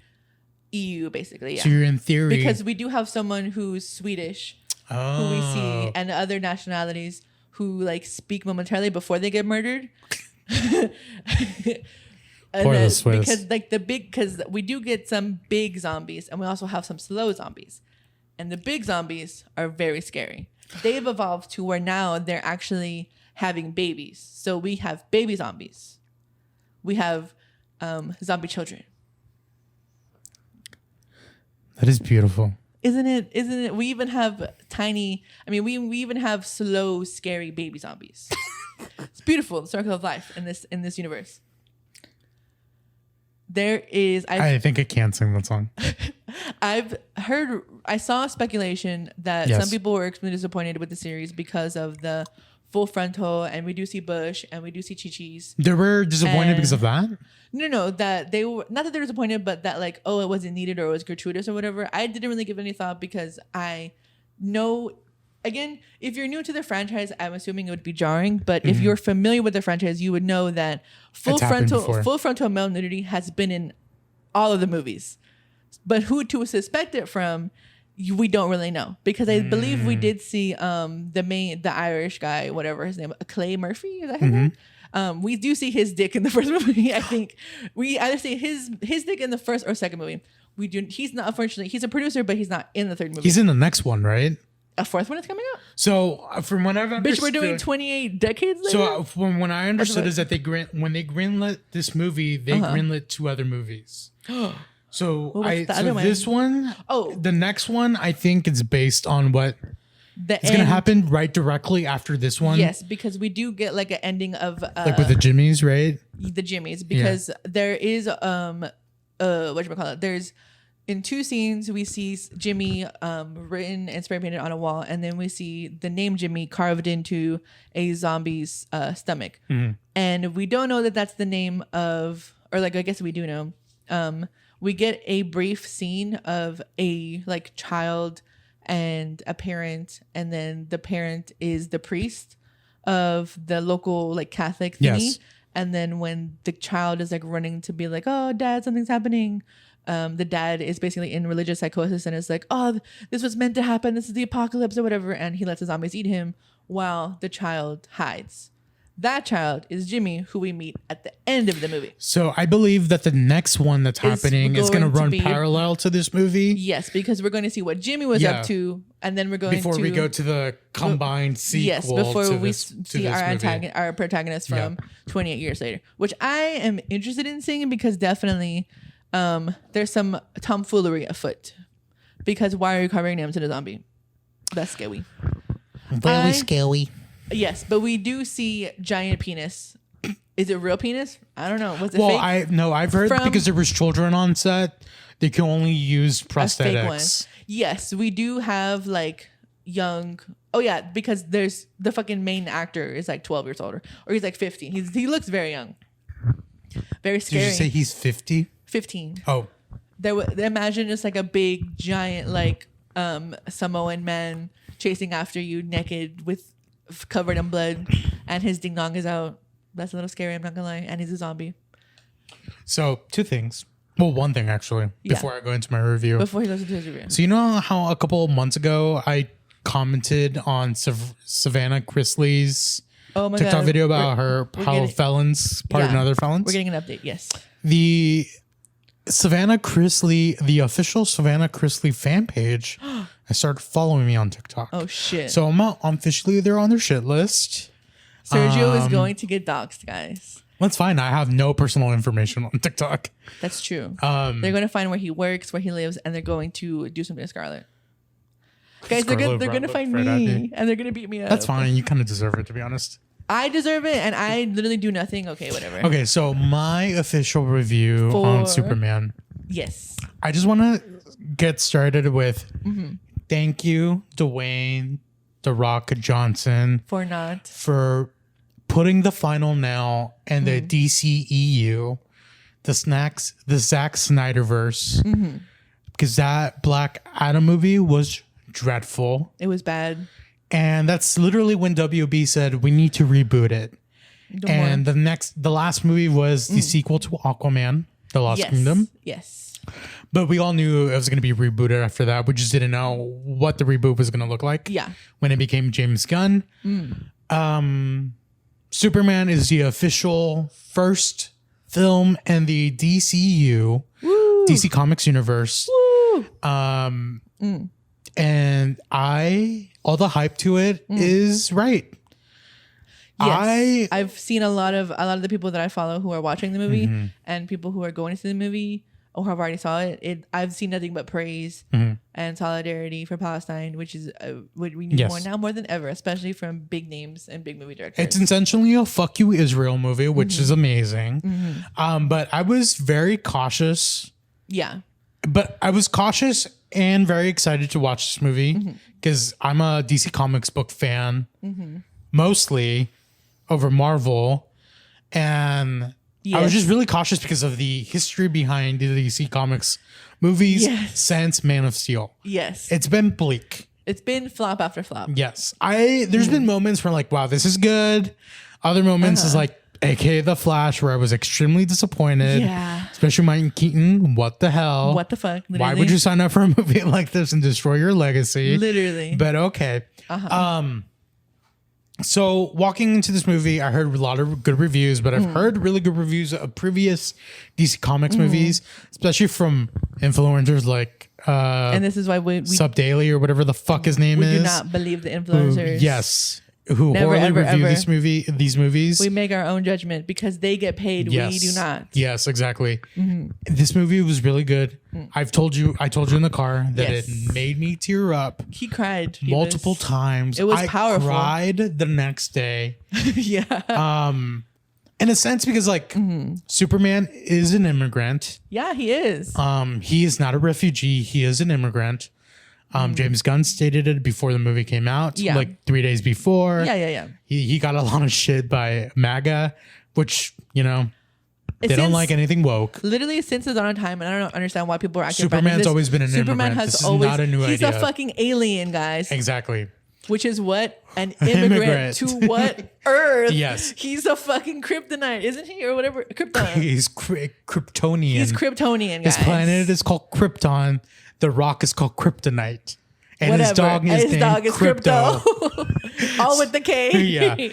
Speaker 2: EU basically. Yeah.
Speaker 1: So you're in theory.
Speaker 2: Because we do have someone who's Swedish who we see, and other nationalities who like speak momentarily before they get murdered.
Speaker 1: Poor the Swiss.
Speaker 2: Because we do get some big zombies, and we also have some slow zombies. And the big zombies are very scary. They've evolved to where now they're actually having babies. So we have baby zombies. We have zombie children.
Speaker 1: That is beautiful.
Speaker 2: Isn't it? We even have we even have slow, scary baby zombies. It's beautiful, the circle of life in this universe. There is
Speaker 1: I think I can't sing that song.
Speaker 2: I saw speculation that
Speaker 1: Yes.
Speaker 2: some people were extremely disappointed with the series because of the full frontal, and we do see Bush and we do see Chi-Chi's.
Speaker 1: They were disappointed
Speaker 2: And-
Speaker 1: because of that?
Speaker 2: No, that they were not that they're disappointed, but that like, oh, it wasn't needed or it was gratuitous or whatever. I didn't really give any thought because I know, again, if you're new to the franchise, I'm assuming it would be jarring. But if you're familiar with the franchise, you would know that
Speaker 1: It's happened before.
Speaker 2: full frontal male nudity has been in all of the movies. But who to suspect it from, we don't really know, because I believe we did see the Irish guy, whatever his name, Clay Murphy, is that his name? We do see his dick in the first movie. I think we either see his dick in the first or second movie. We do. He's not, unfortunately, he's a producer, but he's not in the third movie.
Speaker 1: He's in the next one, right?
Speaker 2: A fourth one is coming out.
Speaker 1: So from what I've understood,
Speaker 2: Bitch, we're doing 28 decades later.
Speaker 1: So from what I understood is that when they greenlit this movie, they greenlit 2 other movies. So
Speaker 2: what's the other one?
Speaker 1: this one,
Speaker 2: Oh.
Speaker 1: the next one, I think it's based on what
Speaker 2: the
Speaker 1: is going to happen right directly after this one.
Speaker 2: Yes, because we do get like an ending of
Speaker 1: Like with the Jimmies, right?
Speaker 2: the Jimmies, because there is whatchamacallit, there's in 2 scenes we see Jimmy written and spray painted on a wall, and then we see the name Jimmy carved into a zombie's stomach. And we don't know that that's the name of, or like I guess we do know. We get a brief scene of a like child and a parent, and then the parent is the priest of the local like Catholic thingy.
Speaker 1: Yes.
Speaker 2: And then when the child is like running to be like, oh, dad, something's happening. The dad is basically in religious psychosis and is like, oh, this was meant to happen. This is the apocalypse or whatever. And he lets the zombies eat him while the child hides. That child is Jimmy, who we meet at the end of the movie.
Speaker 1: So I believe that the next one that's happening is going to run
Speaker 2: be-
Speaker 1: parallel to this movie.
Speaker 2: Yes, because we're going to see what Jimmy was up to, and then we're going
Speaker 1: Before
Speaker 2: to
Speaker 1: we go to the combined sequel.
Speaker 2: yes, before
Speaker 1: to
Speaker 2: we
Speaker 1: this, to
Speaker 2: see
Speaker 1: this movie.
Speaker 2: our protagonist from 28 years later, which I am interested in seeing, because definitely there's some tomfoolery afoot. Because why are you covering names in a zombie? That's scary.
Speaker 1: Very scary.
Speaker 2: Yes, but we do see giant penis. Is it real penis? I don't know. Was it
Speaker 1: Well,
Speaker 2: fake?
Speaker 1: I've heard
Speaker 2: From-
Speaker 1: because there was children on set, they can only use
Speaker 2: A fake one.
Speaker 1: prosthetics.
Speaker 2: Yes, we do have like young. Oh yeah, because there's the fucking main actor is like 12 years older, or he's like 15. He looks very young, very scary.
Speaker 1: Did you say he's 50?
Speaker 2: 15?
Speaker 1: Oh,
Speaker 2: Imagine just like a big giant like Samoan man chasing after you naked with covered in blood, and his ding dong is out. That's a little scary, I'm not gonna lie. And he's a zombie.
Speaker 1: so 2 things. Well, one thing actually, before I go into my review.
Speaker 2: Before he goes into his review.
Speaker 1: So you know how a couple of months ago I commented on Savannah Chrisley's TikTok video about how felons pardon other felons?
Speaker 2: We're getting an update, yes.
Speaker 1: The Savannah Chrisley, the official Savannah Chrisley fan page, I started following me on TikTok.
Speaker 2: Oh, shit.
Speaker 1: So I'm officially there on their shit list.
Speaker 2: Sergio is going to get doxxed, guys.
Speaker 1: That's fine. I have no personal information on TikTok.
Speaker 2: That's true. They're going to find where he works, where he lives, and they're going to do something to Scarlett. Guys, they're going to find me, and they're going to beat me up.
Speaker 1: That's fine. You kind of deserve it, to be honest.
Speaker 2: I deserve it, and I literally do nothing. Okay, whatever.
Speaker 1: Okay, so my official review on Superman.
Speaker 2: Yes.
Speaker 1: I just want to get started with thank you, Dwayne The Rock Johnson, for putting the final nail in the DCEU, the Zack Snyderverse, because that Black Adam movie was dreadful.
Speaker 2: It was bad.
Speaker 1: And that's literally when WB said we need to reboot it. And the last movie was the sequel to Aquaman, The Lost Kingdom.
Speaker 2: Yes.
Speaker 1: But we all knew it was going to be rebooted after that. We just didn't know what the reboot was going to look like.
Speaker 2: Yeah.
Speaker 1: When it became James Gunn. Superman is the official first film in the DCU, DC Comics universe. And all the hype to it is right.
Speaker 2: Yes. I've seen a lot of the people that I follow who are watching the movie and people who are going to the movie or have already saw it. I've seen nothing but praise and solidarity for Palestine, which is what we need more now more than ever, especially from big names and big movie directors.
Speaker 1: It's essentially a fuck you Israel movie, which is amazing. But I was very cautious.
Speaker 2: Yeah.
Speaker 1: But I was cautious and very excited to watch this movie because I'm a DC Comics book fan, mostly over Marvel. And I was just really cautious because of the history behind the DC Comics movies since Man of Steel.
Speaker 2: Yes.
Speaker 1: It's been bleak.
Speaker 2: It's been flop after flop.
Speaker 1: Yes. There's been moments where like, wow, this is good. Other moments is like, AKA The Flash, where I was extremely disappointed.
Speaker 2: Yeah.
Speaker 1: Especially Michael Keaton. What the hell?
Speaker 2: What the fuck? Literally.
Speaker 1: Why would you sign up for a movie like this and destroy your legacy?
Speaker 2: Literally.
Speaker 1: But okay. So walking into this movie, I heard a lot of good reviews, but I've heard really good reviews of previous DC Comics movies, especially from influencers like
Speaker 2: and this is why we
Speaker 1: Sub Daily or whatever the fuck his name is.
Speaker 2: We do not believe the influencers.
Speaker 1: Who
Speaker 2: Never,
Speaker 1: horribly
Speaker 2: ever,
Speaker 1: review
Speaker 2: ever.
Speaker 1: these movies.
Speaker 2: We make our own judgment because they get paid.
Speaker 1: Yes.
Speaker 2: We do not.
Speaker 1: Yes, exactly. This movie was really good. I told you in the car that it made me tear up.
Speaker 2: He cried
Speaker 1: multiple times.
Speaker 2: It was powerful.
Speaker 1: I cried the next day.
Speaker 2: Yeah.
Speaker 1: In a sense, because like Superman is an immigrant.
Speaker 2: Yeah, he is.
Speaker 1: He is not a refugee. He is an immigrant. James Gunn stated it before the movie came out, like 3 days before.
Speaker 2: Yeah.
Speaker 1: He got a lot of shit by MAGA, which, you know, they don't like anything woke.
Speaker 2: Literally since the dawn of time, and I don't understand why people are acting.
Speaker 1: Superman's always been an
Speaker 2: Superman
Speaker 1: immigrant.
Speaker 2: has
Speaker 1: This
Speaker 2: always,
Speaker 1: is not a new idea.
Speaker 2: He's a fucking alien, guys.
Speaker 1: Exactly.
Speaker 2: Which is what? An immigrant to what Earth?
Speaker 1: Yes.
Speaker 2: He's a fucking kryptonite, isn't he? Or whatever. Krypton.
Speaker 1: He's Kryptonian.
Speaker 2: He's Kryptonian, guys.
Speaker 1: His planet is called Krypton. The Rock is called Kryptonite. And his dog is named Crypto.
Speaker 2: All with the K.
Speaker 1: Yeah. A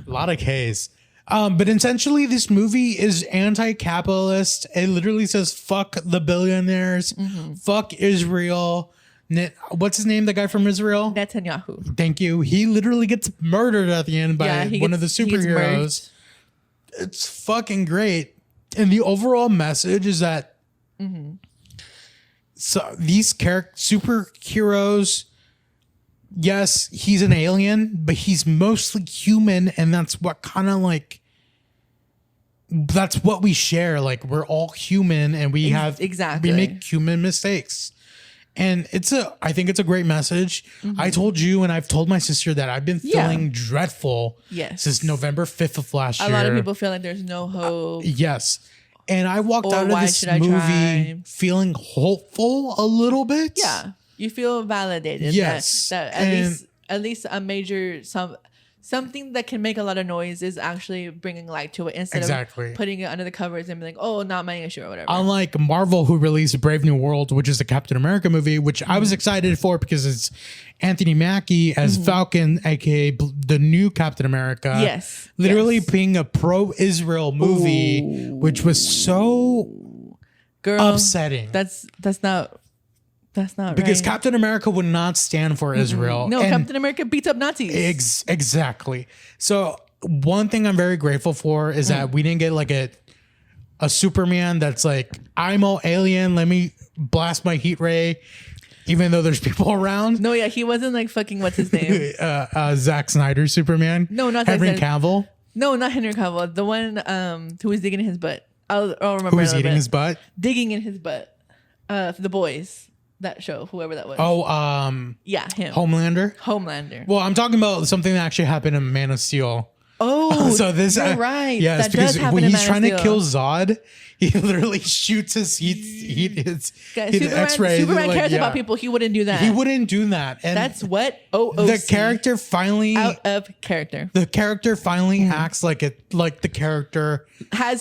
Speaker 1: lot of Ks. But essentially, this movie is anti-capitalist. It literally says, fuck the billionaires. Fuck Israel. What's his name? The guy from Israel?
Speaker 2: Netanyahu.
Speaker 1: Thank you. He literally gets murdered at the end by one of the superheroes. It's fucking great. And the overall message is that so these superheroes, yes, he's an alien, but he's mostly human, and that's what kind of like that's what we share. Like we're all human, and we make human mistakes. And I think it's a great message. I told you, and I've told my sister that I've been feeling dreadful since November 5th of last year.
Speaker 2: A lot of people feel like there's no hope.
Speaker 1: Yes. And I walked out of this movie feeling hopeful a little bit.
Speaker 2: Yeah. You feel validated.
Speaker 1: Yes.
Speaker 2: That at least a major, something that can make a lot of noise is actually bringing light to it instead
Speaker 1: Exactly.
Speaker 2: of putting it under the covers and being like, oh, not my issue or whatever.
Speaker 1: Unlike Marvel, who released Brave New World, which is the Captain America movie, which I was excited for because it's Anthony Mackie as Falcon, aka the new Captain America.
Speaker 2: Yes.
Speaker 1: Literally
Speaker 2: Yes.
Speaker 1: being a pro-Israel movie, which was so upsetting.
Speaker 2: That's not
Speaker 1: Because
Speaker 2: right.
Speaker 1: Captain America would not stand for Israel.
Speaker 2: No,
Speaker 1: And
Speaker 2: Captain America beats up Nazis.
Speaker 1: exactly. So one thing I'm very grateful for is that we didn't get like a Superman that's like, I'm all alien, let me blast my heat ray, even though there's people around.
Speaker 2: No, yeah, he wasn't like fucking what's his name?
Speaker 1: Zack Snyder Superman.
Speaker 2: No, not Zack
Speaker 1: Henry
Speaker 2: Snyder.
Speaker 1: Cavill.
Speaker 2: No, not Henry Cavill. The one who was digging in his butt. I'll remember.
Speaker 1: Who was
Speaker 2: in a little
Speaker 1: eating
Speaker 2: bit.
Speaker 1: his butt?
Speaker 2: Digging in his butt. The boys. That show, whoever that was.
Speaker 1: Oh,
Speaker 2: Yeah, him.
Speaker 1: Homelander.
Speaker 2: Homelander.
Speaker 1: Well, I'm talking about something that actually happened in Man of Steel.
Speaker 2: Oh,
Speaker 1: So this,
Speaker 2: you're right.
Speaker 1: Yes,
Speaker 2: That
Speaker 1: because
Speaker 2: does happen
Speaker 1: when
Speaker 2: in
Speaker 1: he's
Speaker 2: Man of
Speaker 1: trying to
Speaker 2: Steel.
Speaker 1: kill Zod, he literally shoots his his
Speaker 2: Guys,
Speaker 1: X-ray.
Speaker 2: Superman
Speaker 1: like,
Speaker 2: cares
Speaker 1: yeah.
Speaker 2: about people. He wouldn't do that.
Speaker 1: He wouldn't do that. And
Speaker 2: That's what OOC.
Speaker 1: the character finally
Speaker 2: out of character.
Speaker 1: acts like the character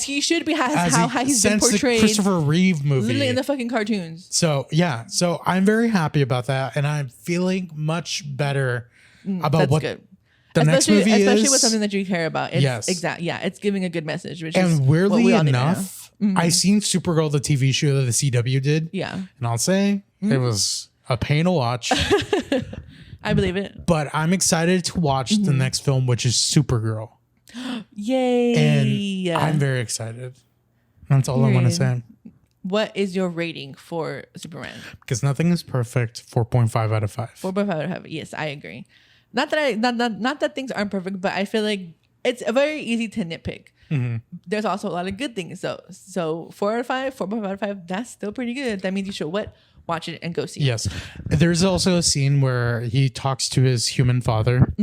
Speaker 2: He should be
Speaker 1: as
Speaker 2: how he's been
Speaker 1: since the
Speaker 2: portrayed
Speaker 1: Christopher Reeve movie.
Speaker 2: literally in the fucking cartoons.
Speaker 1: So yeah, so I'm very happy about that, and I'm feeling much better about
Speaker 2: That's
Speaker 1: what
Speaker 2: good.
Speaker 1: the next movie
Speaker 2: especially
Speaker 1: is.
Speaker 2: with something that you care about. It's,
Speaker 1: Yes.
Speaker 2: exactly. Yeah, it's giving a good message. Which is
Speaker 1: And
Speaker 2: what
Speaker 1: weirdly
Speaker 2: we all need to know.
Speaker 1: enough, I seen Supergirl, the TV show that the CW did.
Speaker 2: Yeah,
Speaker 1: And I'll say it was a pain to watch,
Speaker 2: I believe it.
Speaker 1: but I'm excited to watch the next film, which is Supergirl.
Speaker 2: Yay!
Speaker 1: And I'm very excited. That's all I want to
Speaker 2: Period.
Speaker 1: say.
Speaker 2: What is your rating for Superman?
Speaker 1: Because nothing is perfect. 4.5 out of 5.
Speaker 2: 4.5 out of 5. Yes, I agree. Not that things aren't perfect, but I feel like it's very easy to nitpick. There's also a lot of good things. So 4 out of 5, 4.5 out of 5, that's still pretty good. That means you should watch it and go see it.
Speaker 1: Yes. There's also a scene where he talks to his human father.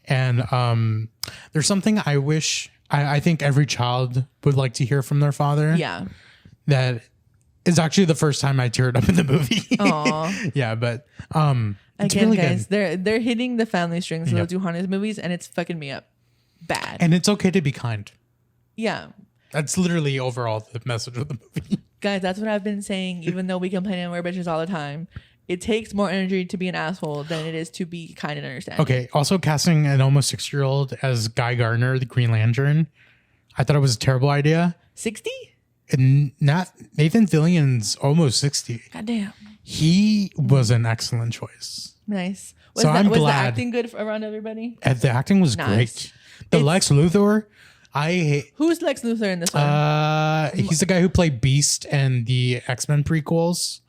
Speaker 1: And there's something I think every child would like to hear from their father.
Speaker 2: Yeah.
Speaker 1: That is actually the first time I teared up in the movie.
Speaker 2: Aw.
Speaker 1: Yeah, but it's
Speaker 2: Again,
Speaker 1: really
Speaker 2: guys,
Speaker 1: good.
Speaker 2: they're hitting the family strings.
Speaker 1: Yep.
Speaker 2: Those Johannes movies, and it's fucking me up bad.
Speaker 1: And it's okay to be kind.
Speaker 2: Yeah.
Speaker 1: That's literally overall the message of the movie.
Speaker 2: Guys, that's what I've been saying, even though we complain and we're bitches all the time. It takes more energy to be an asshole than it is to be kind and understanding.
Speaker 1: Okay, also casting an almost 6-year-old as Guy Gardner, the Green Lantern. I thought it was a terrible idea.
Speaker 2: 60?
Speaker 1: And not Nathan Fillion's almost 60.
Speaker 2: Goddamn.
Speaker 1: He was an excellent choice.
Speaker 2: Nice.
Speaker 1: So I'm
Speaker 2: was the
Speaker 1: glad.
Speaker 2: acting good around everybody?
Speaker 1: And the acting was
Speaker 2: Nice.
Speaker 1: great. The Lex Luthor,
Speaker 2: Who's Lex Luthor in this one?
Speaker 1: he's the guy who played Beast and the X-Men prequels.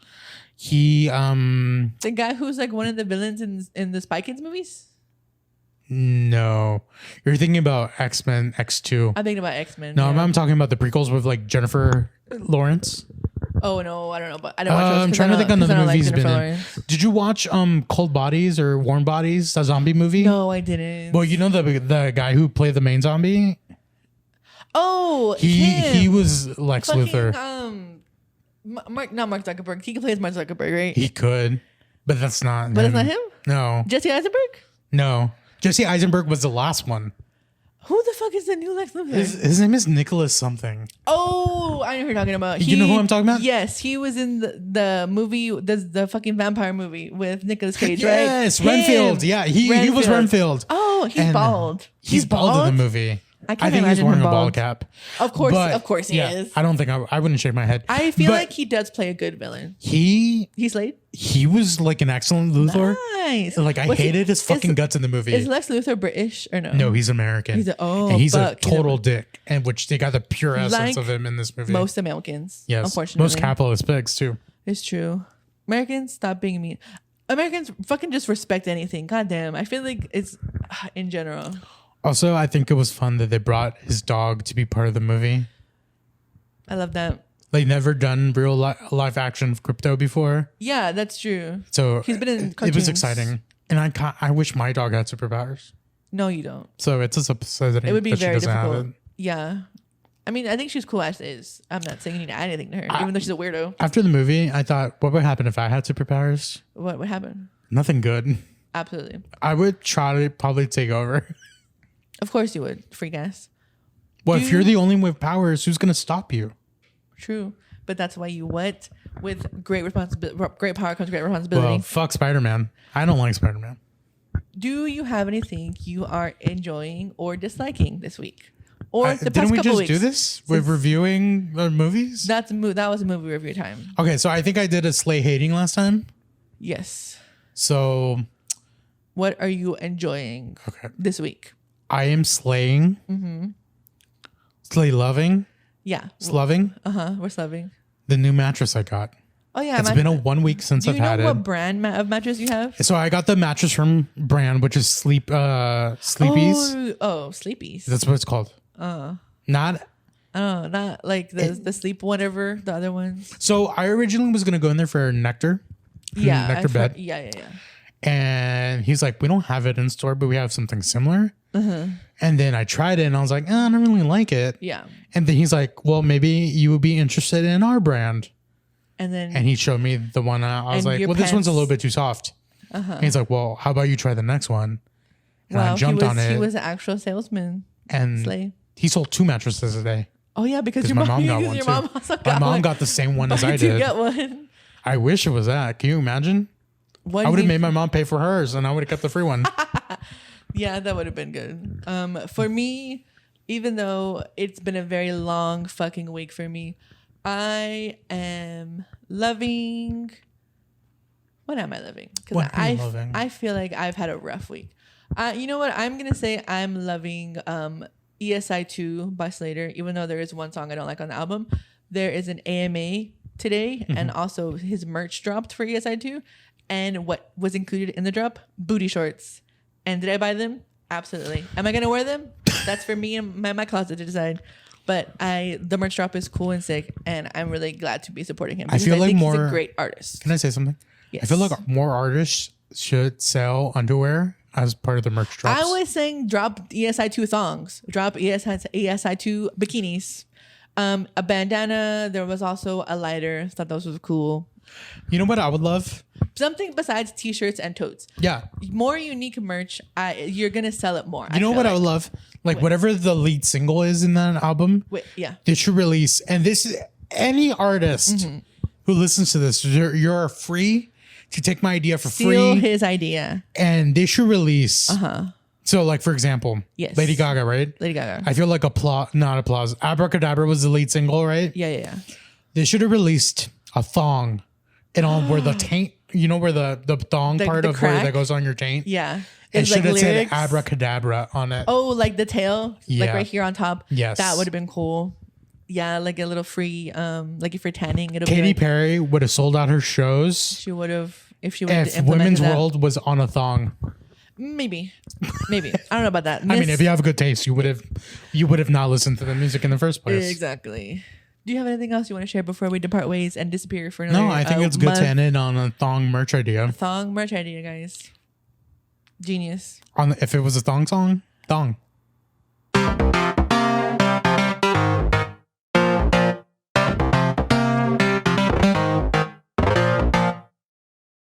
Speaker 1: He
Speaker 2: The guy who's like one of the villains in the Spy Kids movies?
Speaker 1: no. You're thinking about X-Men X2.
Speaker 2: I'm thinking about X-Men.
Speaker 1: No,
Speaker 2: yeah.
Speaker 1: I'm talking about the prequels with like Jennifer Lawrence.
Speaker 2: Oh no, I don't know, but I don't watch those.
Speaker 1: I'm
Speaker 2: 'cause
Speaker 1: trying
Speaker 2: I
Speaker 1: to think
Speaker 2: don't-
Speaker 1: on the
Speaker 2: 'cause I don't like
Speaker 1: movies he's been
Speaker 2: Jennifer
Speaker 1: in.
Speaker 2: Lawrence.
Speaker 1: Did you watch Cold Bodies or Warm Bodies, a zombie movie?
Speaker 2: No, I didn't.
Speaker 1: Well, you know the guy who played the main zombie?
Speaker 2: Oh,
Speaker 1: He
Speaker 2: him.
Speaker 1: was Lex
Speaker 2: Fucking,
Speaker 1: Luthor.
Speaker 2: not Mark Zuckerberg. He can play as Mark Zuckerberg, right?
Speaker 1: He could, but that's not.
Speaker 2: But it's not him?
Speaker 1: No,
Speaker 2: Jesse Eisenberg?
Speaker 1: no. Jesse Eisenberg was the last one.
Speaker 2: Who the fuck is the new Lex Luthor?
Speaker 1: His name is Nicholas something.
Speaker 2: Oh, I know who you're talking about.
Speaker 1: You know who I'm talking about?
Speaker 2: Yes, he was in the movie, the fucking vampire movie with Nicolas Cage, right?
Speaker 1: Yes,
Speaker 2: Him.
Speaker 1: Renfield. Yeah, he was Renfield.
Speaker 2: Oh, he's
Speaker 1: And
Speaker 2: bald.
Speaker 1: He's bald in the movie.
Speaker 2: I
Speaker 1: I
Speaker 2: can't
Speaker 1: think he's
Speaker 2: imagine
Speaker 1: wearing
Speaker 2: him
Speaker 1: a ball
Speaker 2: bald.
Speaker 1: cap.
Speaker 2: Of course,
Speaker 1: But,
Speaker 2: of course he
Speaker 1: yeah,
Speaker 2: is.
Speaker 1: I don't think I wouldn't shake my head.
Speaker 2: I feel
Speaker 1: But
Speaker 2: like he does play a good villain.
Speaker 1: he
Speaker 2: He's late.
Speaker 1: was like an excellent Luthor.
Speaker 2: Nice.
Speaker 1: Like I hated his fucking guts in the movie.
Speaker 2: Is Lex Luthor British or no?
Speaker 1: No, he's American. And he's
Speaker 2: fuck.
Speaker 1: a total dick, and which they got the pure essence
Speaker 2: Like
Speaker 1: of him in this movie.
Speaker 2: Most Americans.
Speaker 1: yes,
Speaker 2: Unfortunately.
Speaker 1: most capitalist pigs too.
Speaker 2: It's true. Americans, stop being mean. Americans fucking just respect anything. God damn. I feel like it's in general.
Speaker 1: Also, I think it was fun that they brought his dog to be part of the movie.
Speaker 2: I love that.
Speaker 1: They never done real live action crypto before,
Speaker 2: Yeah, that's true.
Speaker 1: so
Speaker 2: He's been in
Speaker 1: it was
Speaker 2: cartoons.
Speaker 1: exciting. And I wish my dog had superpowers.
Speaker 2: No, you don't.
Speaker 1: So it's just upsetting.
Speaker 2: It would be
Speaker 1: that she
Speaker 2: very
Speaker 1: doesn't have
Speaker 2: difficult.
Speaker 1: it.
Speaker 2: Yeah. I mean, I think she's cool as is. I'm not saying you need to add anything to her, even though she's a weirdo.
Speaker 1: After the movie, I thought, what would happen if I had superpowers?
Speaker 2: What happened?
Speaker 1: Nothing good.
Speaker 2: Absolutely.
Speaker 1: I would try to probably take over.
Speaker 2: Of course you would. Freak ass.
Speaker 1: Well, if you're the only one with powers, who's gonna stop you?
Speaker 2: True. But that's why you what? With great responsibility, great power comes great responsibility.
Speaker 1: Well, fuck Spider-Man. I don't like Spider-Man.
Speaker 2: Do you have anything you are enjoying or disliking this week? Or the past
Speaker 1: didn't we
Speaker 2: couple
Speaker 1: just
Speaker 2: weeks?
Speaker 1: do this with reviewing movies?
Speaker 2: That was a movie review time.
Speaker 1: Okay, so I think I did a Slay hating last time.
Speaker 2: Yes.
Speaker 1: So
Speaker 2: What are you enjoying this week?
Speaker 1: I am slaying. Mm-hmm. Slay loving.
Speaker 2: Yeah.
Speaker 1: Sloving.
Speaker 2: We're slaving.
Speaker 1: The new mattress I got.
Speaker 2: Oh yeah.
Speaker 1: It's been a 1 week since I've had it.
Speaker 2: Do you know what brand of mattress you have?
Speaker 1: So I got the mattress from brand, which is Sleepies.
Speaker 2: Oh, Sleepies.
Speaker 1: That's what it's called. Not.
Speaker 2: Oh, not like the sleep whatever, the other ones.
Speaker 1: So I originally was gonna go in there for Nectar.
Speaker 2: Yeah.
Speaker 1: Nectar bed.
Speaker 2: Yeah.
Speaker 1: And he's like, we don't have it in store, but we have something similar. And then I tried it and I was like, I don't really like it.
Speaker 2: Yeah.
Speaker 1: And then he's like, well, maybe you would be interested in our brand.
Speaker 2: And
Speaker 1: he showed me the one. I was like, well, this one's a little bit too soft. And he's like, well, how about you try the next one? And I jumped on it.
Speaker 2: He was an actual salesman.
Speaker 1: And
Speaker 2: Slay.
Speaker 1: he sold 2 mattresses a day.
Speaker 2: Oh yeah, because
Speaker 1: my mom got one
Speaker 2: your
Speaker 1: too.
Speaker 2: mom also got
Speaker 1: My mom
Speaker 2: one.
Speaker 1: got the same one as
Speaker 2: Why
Speaker 1: I
Speaker 2: did you
Speaker 1: did.
Speaker 2: get one?
Speaker 1: I wish it was that. Can you imagine? I would have made my mom pay for hers and I would have kept the free one.
Speaker 2: Yeah, that would have been good. For me, even though it's been a very long fucking week for me, I am loving. What am I loving? Because I feel like I've had a rough week. You know what? I'm gonna say I'm loving ESI 2 by Slater, even though there is one song I don't like on the album. There is an AMA today, and also his merch dropped for ESI 2. And what was included in the drop? Booty shorts. And did I buy them? Absolutely. Am I gonna wear them? That's for me and my closet to decide. But the merch drop is cool and sick, and I'm really glad to be supporting him.
Speaker 1: I feel like
Speaker 2: he's a great artist.
Speaker 1: Can I say something?
Speaker 2: Yes.
Speaker 1: I feel like more artists should sell underwear as part of the merch drops.
Speaker 2: I was saying drop ESI 2 thongs, drop ESI 2 bikinis, a bandana. There was also a lighter. Thought those was cool.
Speaker 1: You know what I would love?
Speaker 2: Something besides t-shirts and totes.
Speaker 1: Yeah.
Speaker 2: More unique merch. You're going to sell it more.
Speaker 1: You know what I would love? Like whatever the lead single is in that album.
Speaker 2: Yeah.
Speaker 1: They should release. And this is any artist who listens to this, you're free to take my idea for
Speaker 2: Steal
Speaker 1: free.
Speaker 2: his idea.
Speaker 1: And they should release. So like, for example,
Speaker 2: yes.
Speaker 1: Lady Gaga, right?
Speaker 2: Lady Gaga.
Speaker 1: I feel like not applause. Abracadabra was the lead single, right?
Speaker 2: Yeah.
Speaker 1: They should have released a thong. And on where the taint, you know, where the thong part of where that goes on your taint?
Speaker 2: Yeah.
Speaker 1: It should have said abracadabra on it.
Speaker 2: Oh, like the tail?
Speaker 1: Yeah.
Speaker 2: Like right here on top?
Speaker 1: Yes.
Speaker 2: That would have been cool. Yeah, like a little free, like if you're tanning, it'll
Speaker 1: Katy
Speaker 2: be like,
Speaker 1: Perry would have sold out her shows.
Speaker 2: She would have, if she would have
Speaker 1: If Women's World was on a thong.
Speaker 2: Maybe. I don't know about that.
Speaker 1: I mean, if you have good taste, you would have not listened to the music in the first place.
Speaker 2: Exactly. Do you have anything else you want to share before we depart ways and disappear for another
Speaker 1: No, I think it's good to end it on a thong merch idea.
Speaker 2: Thong merch idea, guys. Genius.
Speaker 1: If it was a thong song, thong.